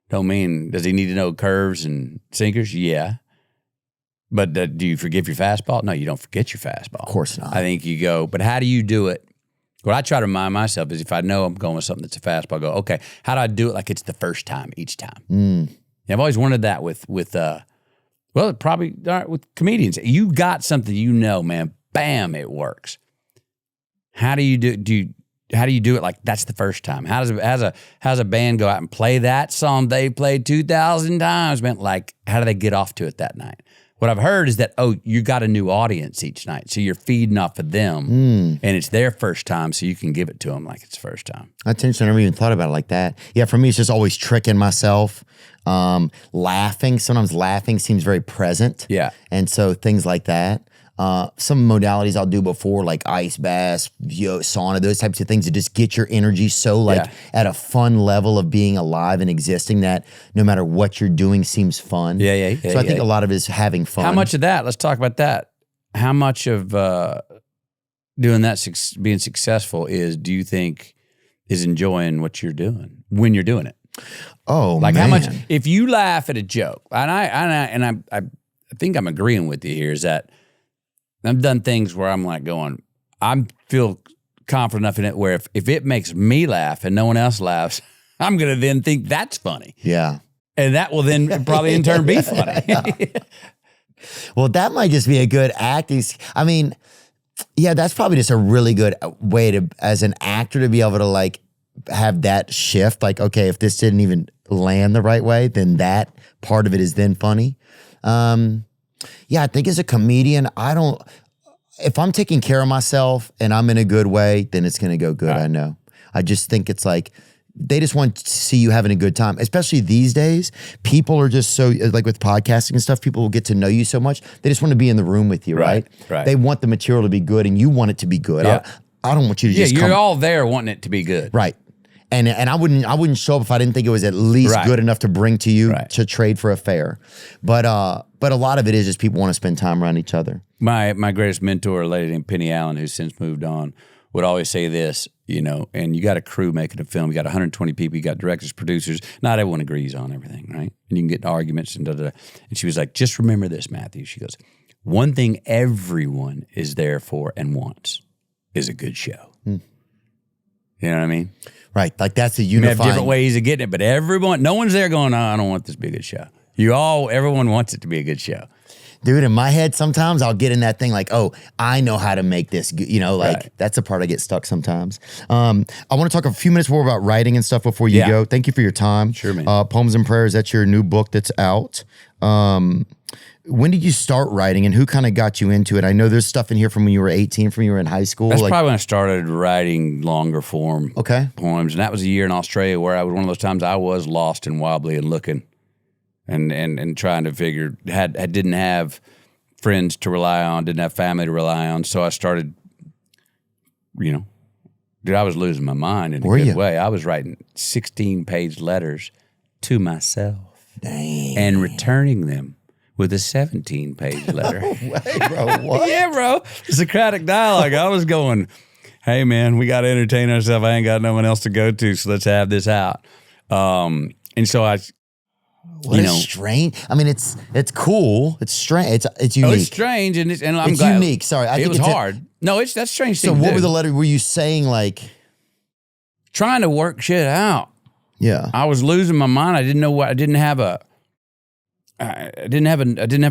Don't mean, does he need to know curves and sinkers? Yeah. But do you forgive your fastball? No, you don't forget your fastball. Of course not. I think you go, but how do you do it? What I try to remind myself is if I know I'm going with something that's a fastball, I go, okay, how do I do it like it's the first time each time? Yeah, I've always wanted that with probably with comedians. You got something, you know, man, bam, it works. How do you do it like that's the first time? How does a band go out and play that song they played 2,000 times? Man, like, how do they get off to it that night? What I've heard is that, you got a new audience each night. So you're feeding off of them and it's their first time. So you can give it to them like it's first time. That's interesting. I never even thought about it like that. Yeah, for me, it's just always tricking myself. Laughing. Sometimes laughing seems very present. Yeah. And so things like that. Some modalities I'll do before, like ice baths, sauna, those types of things to just get your energy so at a fun level of being alive and existing that no matter what you're doing seems fun. Yeah. So I think a lot of it is having fun. How much of that, let's talk about that. How much of doing that, being successful do you think is enjoying what you're doing when you're doing it? Oh, like man. How much, if you laugh at a joke, and I think I'm agreeing with you here, is that I've done things where I'm like going, I feel confident enough in it where if it makes me laugh and no one else laughs, I'm going to then think that's funny. Yeah. And that will then probably in turn be funny. Well, that might just be a good acting. I mean, yeah, that's probably just a really good way to, as an actor, to be able to like have that shift. Like, okay, if this didn't even land the right way, then that part of it is then funny. Yeah, I think as a comedian, if I'm taking care of myself and I'm in a good way, then it's going to go good. Right. I know. I just think it's like, they just want to see you having a good time. Especially these days, people are just so, like with podcasting and stuff, people will get to know you so much. They just want to be in the room with you, right? They want the material to be good and you want it to be good. Yeah. I don't want you to just you're all there wanting it to be good. Right. And I wouldn't show up if I didn't think it was at least good enough to bring to you to trade for a fare. But a lot of it is just people want to spend time around each other. My greatest mentor, a lady named Penny Allen, who's since moved on, would always say this, you know, and you got a crew making a film, you got 120 people, you got directors, producers, not everyone agrees on everything, right? And you can get in arguments and da-da-da. And she was like, just remember this, Matthew. She goes, one thing everyone is there for and wants is a good show. You know what I mean? Right. Like that's a You have unifying. different ways of getting it, but no one's there going, I don't want this to be a good show. Everyone wants it to be a good show. Dude, in my head, sometimes I'll get in that thing like, oh, I know how to make this, Right. That's the part I get stuck sometimes. I want to talk a few minutes more about writing and stuff before you go. Thank you for your time. Sure, man. Poems and Prayers, that's your new book that's out. When did you start writing and who kind of got you into it? I know there's stuff in here from when you were 18, from when you were in high school. That's probably when I started writing longer form poems. And that was a year in Australia where I was one of those times I was lost and wobbly and looking and trying to figure, didn't have friends to rely on, didn't have family to rely on. So I started, dude, I was losing my mind in a good way. I was writing 16-page letters to myself. Dang. And returning them with a 17-page letter. Hey, bro, what? Yeah, bro. Socratic dialogue. I was going, hey, man, we got to entertain ourselves. I ain't got no one else to go to, so let's have this out. And so I... What a strange. I mean, it's cool. It's strange. It's unique. Oh, it's strange, and I'm it's glad. Unique. Sorry, I it think was it's hard. No, that's strange. So, what were the letters? Were you saying like trying to work shit out? Yeah, I was losing my mind. I didn't know what. I didn't have a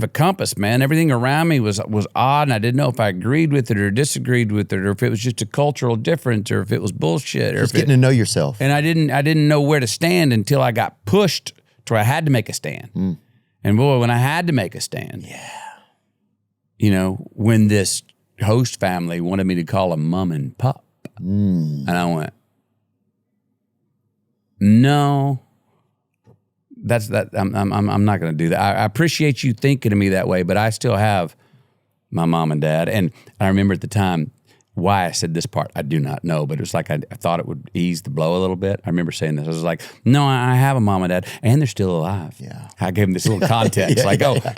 compass, man. Everything around me was odd, and I didn't know if I agreed with it or disagreed with it, or if it was just a cultural difference, or if it was bullshit, or just if getting to know yourself. And I didn't know where to stand until I got pushed to where I had to make a stand. And boy, when I had to make a stand, when this host family wanted me to call them mom and pop, and I went, no. That's that. I'm not going to do that. I appreciate you thinking of me that way, but I still have my mom and dad. And I remember at the time why I said this part. I do not know, but it was like I thought it would ease the blow a little bit. I remember saying this. I was like, "No, I have a mom and dad, and they're still alive." Yeah. I gave them this little context,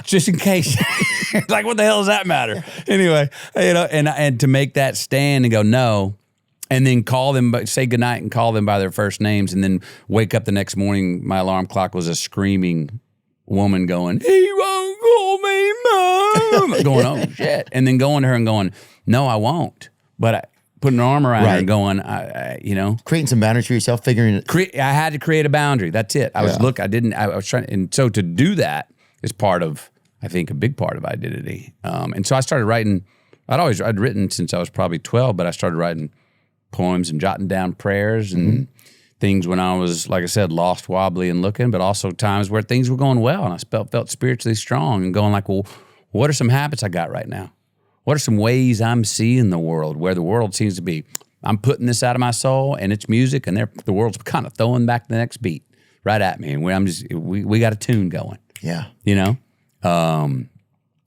just in case. Like, what the hell does that matter? Anyway, and to make that stand and go no. And then call them, say goodnight and call them by their first names, and then wake up the next morning, my alarm clock was a screaming woman going, he won't call me mom. Going, oh, shit. And then going to her and going, no, I won't. But putting an arm around her and going, creating some boundaries for yourself, figuring it. I had to create a boundary. That's it. I was trying, and so to do that is part of, I think, a big part of identity. And so I started writing, I'd written since I was probably 12, but I started writing poems and jotting down prayers and things when I was, like I said, lost, wobbly, and looking, but also times where things were going well and I felt spiritually strong and going like, well, what are some habits I got right now? What are some ways I'm seeing the world where the world seems to be, I'm putting this out of my soul and it's music and the world's kind of throwing back the next beat right at me and we got a tune going. Yeah. And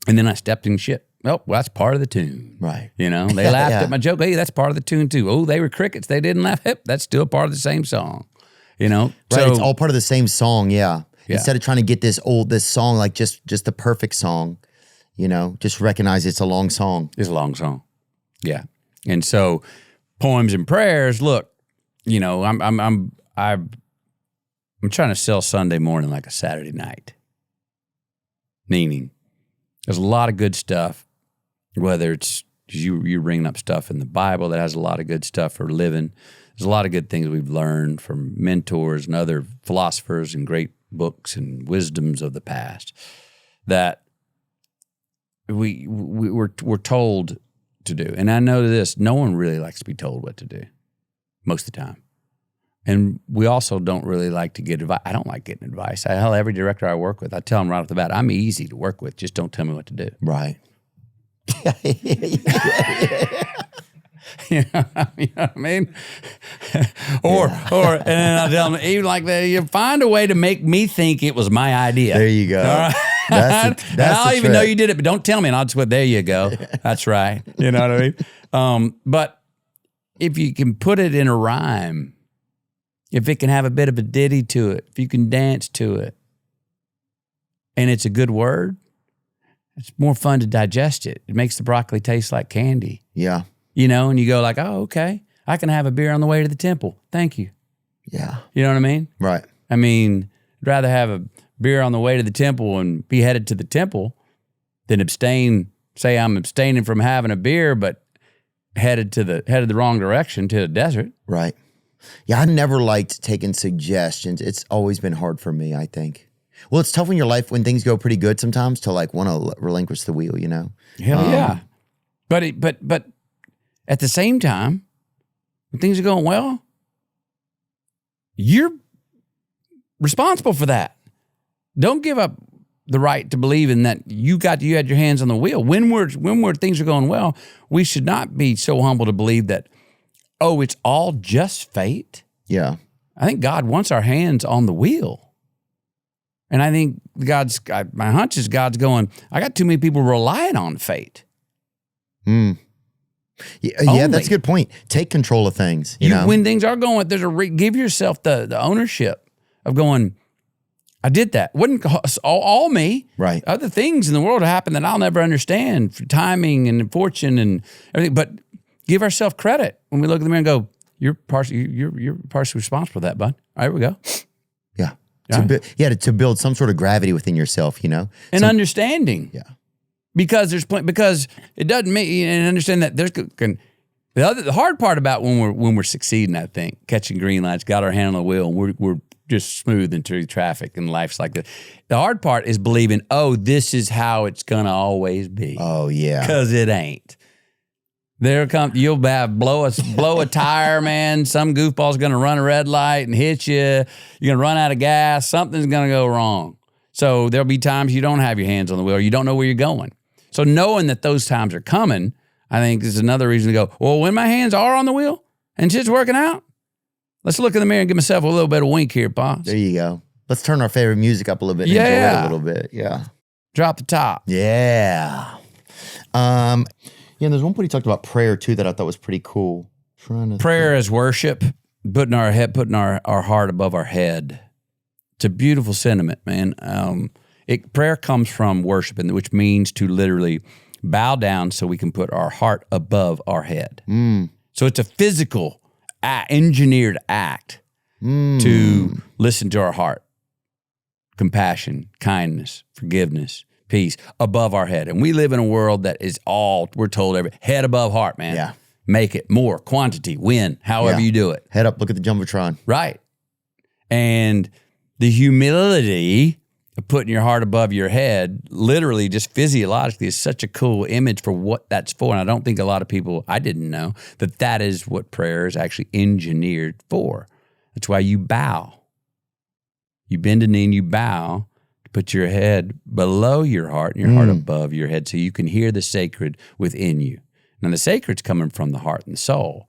then I stepped in shit. Oh, well, that's part of the tune. Right. They laughed at my joke. Hey, that's part of the tune too. Oh, they were crickets. They didn't laugh. Yep, that's still part of the same song. Right, so, it's all part of the same song, yeah. Instead of trying to get this song, like just the perfect song, just recognize it's a long song. It's a long song. Yeah. And so poems and prayers, look, I'm trying to sell Sunday morning like a Saturday night. Meaning, there's a lot of good stuff. Whether it's you bringing up stuff in the Bible that has a lot of good stuff for living. There's a lot of good things we've learned from mentors and other philosophers and great books and wisdoms of the past that we're told to do. And I know this, no one really likes to be told what to do most of the time. And we also don't really like to get advice. I don't like getting advice. I tell every director I work with, I tell them right off the bat, I'm easy to work with. Just don't tell me what to do. Right. You know what I mean? Or and then I'll tell them, even like that, you find a way to make me think it was my idea. There you go. All right? That's I'll even know you did it, but don't tell me. And I'll just go, there you go. That's right. You know what I mean? But if you can put it in a rhyme, if it can have a bit of a ditty to it, if you can dance to it, and it's a good word, it's more fun to digest it. It makes the broccoli taste like candy. Yeah. And you go like, oh, okay, I can have a beer on the way to the temple. Thank you. Yeah. You know what I mean? Right. I mean, I'd rather have a beer on the way to the temple and be headed to the temple than say I'm abstaining from having a beer, but headed the wrong direction to the desert. Right. Yeah, I never liked taking suggestions. It's always been hard for me, I think. Well, it's tough in your life when things go pretty good sometimes to like want to relinquish the wheel, you know? Hell yeah. But at the same time, when things are going well, you're responsible for that. Don't give up the right to believe in that you had your hands on the wheel. When things are going well, we should not be so humble to believe that, oh, it's all just fate. Yeah. I think God wants our hands on the wheel. And I think my hunch is God's going, I got too many people relying on fate. Yeah, that's a good point. Take control of things. You know? When things are going, give yourself the ownership of going, I did that. Wasn't all me. Right. Other things in the world happen that I'll never understand, for timing and fortune and everything. But give ourselves credit when we look at the mirror and go, you're partially responsible for that, bud. All right, here we go. Yeah. To build some sort of gravity within yourself, you know? And understanding. Yeah. Because because it doesn't mean, and understand that the hard part about when we're succeeding, I think, catching green lights, got our hand on the wheel, and we're just smoothing through traffic and life's like that. The hard part is believing, oh, this is how it's gonna always be. Oh yeah. Because it ain't. You'll have blow a tire, man. Some goofball's gonna run a red light and hit you. You're gonna run out of gas. Something's gonna go wrong. So there'll be times you don't have your hands on the wheel, or you don't know where you're going. So knowing that those times are coming, I think is another reason to go, well, when my hands are on the wheel and shit's working out, let's look in the mirror and give myself a little bit of wink here, boss. There you go. Let's turn our favorite music up a little bit and enjoy it a little bit. Yeah. Drop the top. Yeah. Yeah, there's one point he talked about prayer too that I thought was pretty cool. Prayer is worship, putting our heart above our head. It's a beautiful sentiment, man. Prayer comes from worship, which means to literally bow down so we can put our heart above our head. So it's a physical, engineered act to listen to our heart. Compassion, kindness, forgiveness, peace above our head. And we live in a world that is we're told head above heart, man. Yeah. Make it more, quantity, win, however you do it. Head up, look at the Jumbotron. Right. And the humility of putting your heart above your head, literally just physiologically, is such a cool image for what that's for. And I don't think a lot of people, I didn't know, that is what prayer is actually engineered for. That's why you bow. You bend a knee and you bow to put your head below your heart and your heart above your head so you can hear the sacred within you. Now, the sacred's coming from the heart and the soul.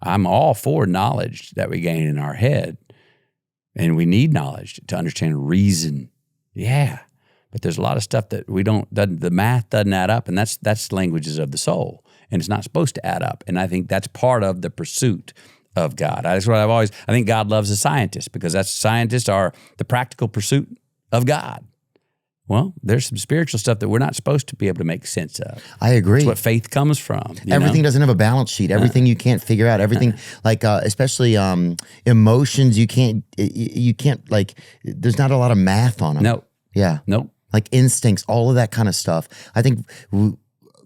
I'm all for knowledge that we gain in our head. And we need knowledge to understand reason. Yeah. But there's a lot of stuff that the math doesn't add up. And that's languages of the soul. And it's not supposed to add up. And I think that's part of the pursuit of God. That's what I think God loves a scientist, because scientists are the practical pursuit of God. Well, there's some spiritual stuff that we're not supposed to be able to make sense of. I agree. That's what faith comes from. Everything doesn't have a balance sheet. Everything you can't figure out. Everything especially emotions, you can't like, there's not a lot of math on them. No. Yeah. Nope. Like instincts, all of that kind of stuff. I think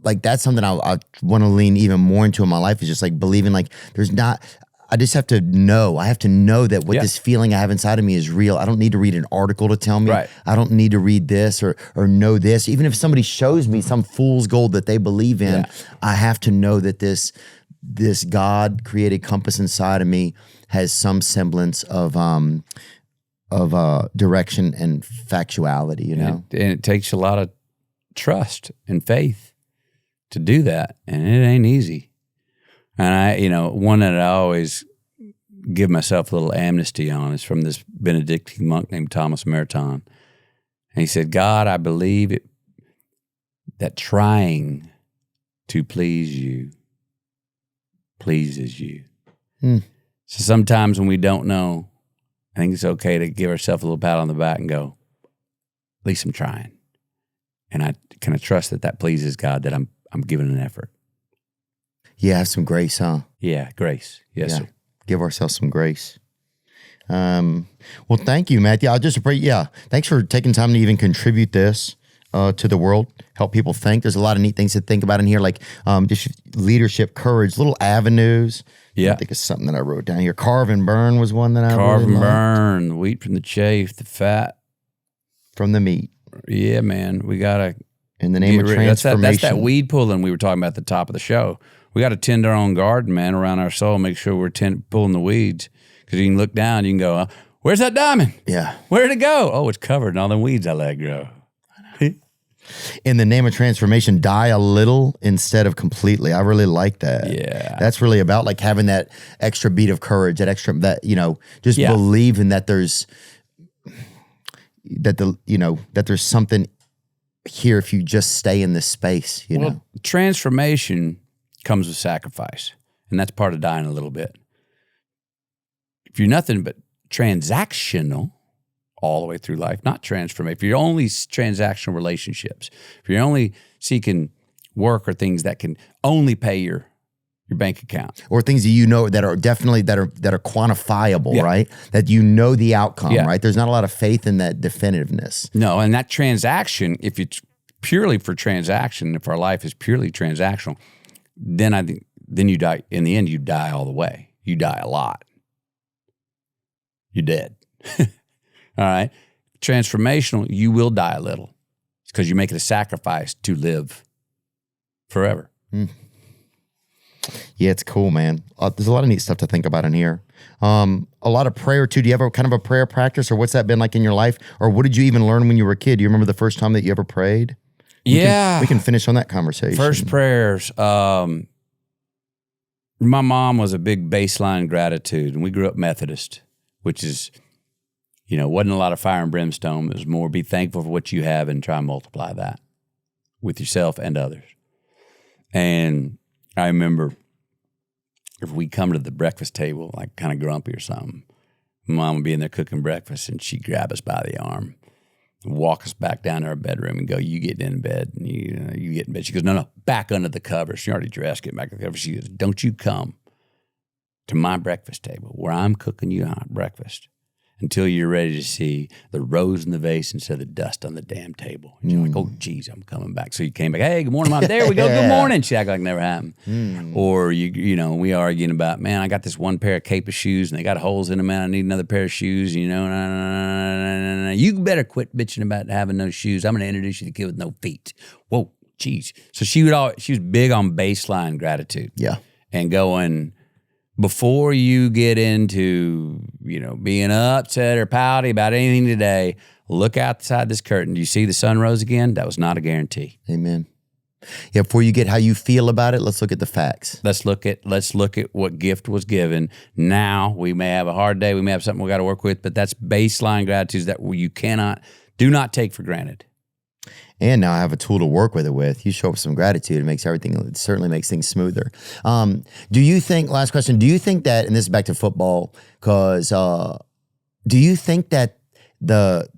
like that's something I want to lean even more into in my life, is just like believing like I just have to know. I have to know that what this feeling I have inside of me is real. I don't need to read an article to tell me. Right. I don't need to read this or know this. Even if somebody shows me some fool's gold that they believe in, I have to know that this God created compass inside of me has some semblance of direction and factuality, you know? And it takes a lot of trust and faith to do that. And it ain't easy. And one that I always give myself a little amnesty on is from this Benedictine monk named Thomas Merton. And he said, God, I believe that trying to please you pleases you. So sometimes when we don't know, I think it's okay to give ourselves a little pat on the back and go, at least I'm trying. And I kind of trust that pleases God, that I'm giving an effort. Yeah, have some grace, huh? Yeah, grace. Yes, sir. Give ourselves some grace. Well, thank you, Matthew. I just appreciate, thanks for taking time to even contribute this. to the world, help people think. There's a lot of neat things to think about in here, like just leadership, courage, little avenues. Yeah. I think it's something that I wrote down here. Carve and burn was one that I Carve really and liked. burn, the wheat from the chaff, the fat from the meat. Yeah, man. We got to. In the name of transformation. That's that weed pulling we were talking about at the top of the show. We got to tend our own garden, man, around our soul. Make sure we're pulling the weeds. Because you can look down, you can go, where's that diamond? Yeah. Where'd it go? Oh, it's covered in all them weeds I let grow. In the name of transformation, die a little instead of completely. I really like that. Yeah. That's really about like having that extra beat of courage, that just believing that there's something here if you just stay in this space, you know. Transformation comes with sacrifice, and that's part of dying a little bit. If you're nothing but transactional all the way through life, not transformation, if you're only transactional relationships, if you're only seeking work or things that can only pay your bank account, or things that you know that are definitely that are quantifiable, right? That you know the outcome, right? There's not a lot of faith in that definitiveness. No, and that transaction, if it's purely for transaction, if our life is purely transactional, then I think you die. In the end, you die all the way. You die a lot. You're dead. All right. Transformational, you will die a little. It's because you're making a sacrifice to live forever. Mm. Yeah, it's cool, man. There's a lot of neat stuff to think about in here. A lot of prayer, too. Do you have a kind of a prayer practice, or what's that been like in your life? Or what did you even learn when you were a kid? Do you remember the first time that you ever prayed? We can finish on that conversation. First prayers. My mom was a big baseline gratitude, and we grew up Methodist, which is, wasn't a lot of fire and brimstone. It was more be thankful for what you have and try and multiply that with yourself and others. And I remember if we come to the breakfast table, like kind of grumpy or something, Mom would be in there cooking breakfast, and she'd grab us by the arm, walk us back down to our bedroom and go, you get in bed. And you get in bed. She goes, no, back under the covers. She already dressed, get back under the covers. She goes, don't you come to my breakfast table where I'm cooking you hot breakfast until you're ready to see the rose in the vase instead of the dust on the damn table. And you're like, oh, geez, I'm coming back. So you came back, hey, good morning, Mom. There we go, good morning. She acted like it never happened. Or, we arguing about, man, I got this one pair of Cape shoes and they got holes in them, man. I need another pair of shoes, you better quit bitching about having no shoes. I'm going to introduce you to the kid with no feet. Whoa, geez. So she was big on baseline gratitude. Yeah. And going, before you get into, being upset or pouty about anything today, look outside this curtain. Do you see the sun rose again? That was not a guarantee. Amen. Yeah, before you get how you feel about it, let's look at the facts. Let's look at what gift was given. Now, we may have a hard day. We may have something we got to work with, but that's baseline gratitude that do not take for granted. And now I have a tool to work with it with. You show up some gratitude, it certainly makes things smoother. Do you think, last question, do you think that, and this is back to football, because do you think that the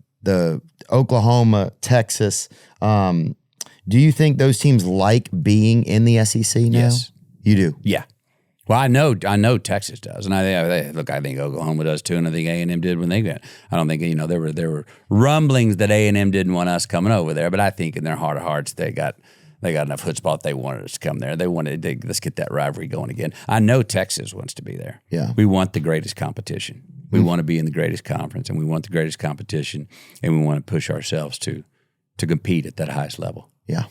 Oklahoma, Texas, do you think those teams like being in the SEC now? Yes. You do? Yeah. Well, I know Texas does, and I think Oklahoma does too, and I think A&M did when they got. I don't think there were rumblings that A&M didn't want us coming over there, but I think in their heart of hearts they got enough chutzpah that they wanted us to come there. Let's get that rivalry going again. I know Texas wants to be there. Yeah, we want the greatest competition. We want to be in the greatest conference, and we want the greatest competition, and we want to push ourselves to compete at that highest level. Yeah.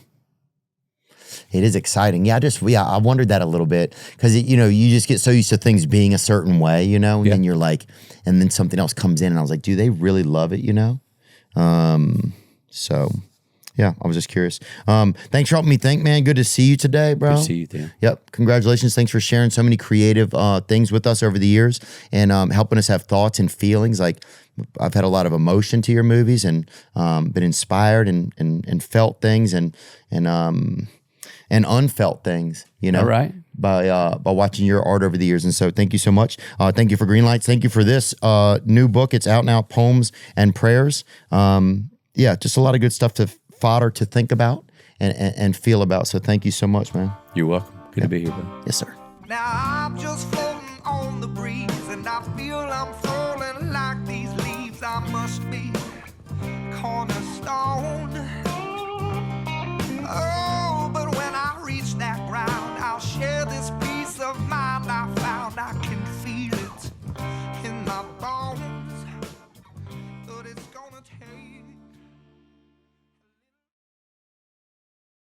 It is exciting. Yeah, I wondered that a little bit because, you just get so used to things being a certain way, and then you're like, and then something else comes in and I was like, do they really love it, So, yeah, I was just curious. Thanks for helping me think, man. Good to see you today, bro. Good to see you, Theo. Yep. Congratulations. Thanks for sharing so many creative things with us over the years and helping us have thoughts and feelings. Like, I've had a lot of emotion to your movies and been inspired and felt things and unfelt things, All right. by watching your art over the years. And so thank you so much. Thank you for Greenlights. Thank you for this new book. It's out now, Poems and Prayers. Just a lot of good stuff fodder to think about and feel about. So thank you so much, man. You're welcome. Good to be here, bro. Yes, sir. Now I'm just floating on the breeze and I feel I'm falling like these leaves. I must be cornerstone. of mind I found I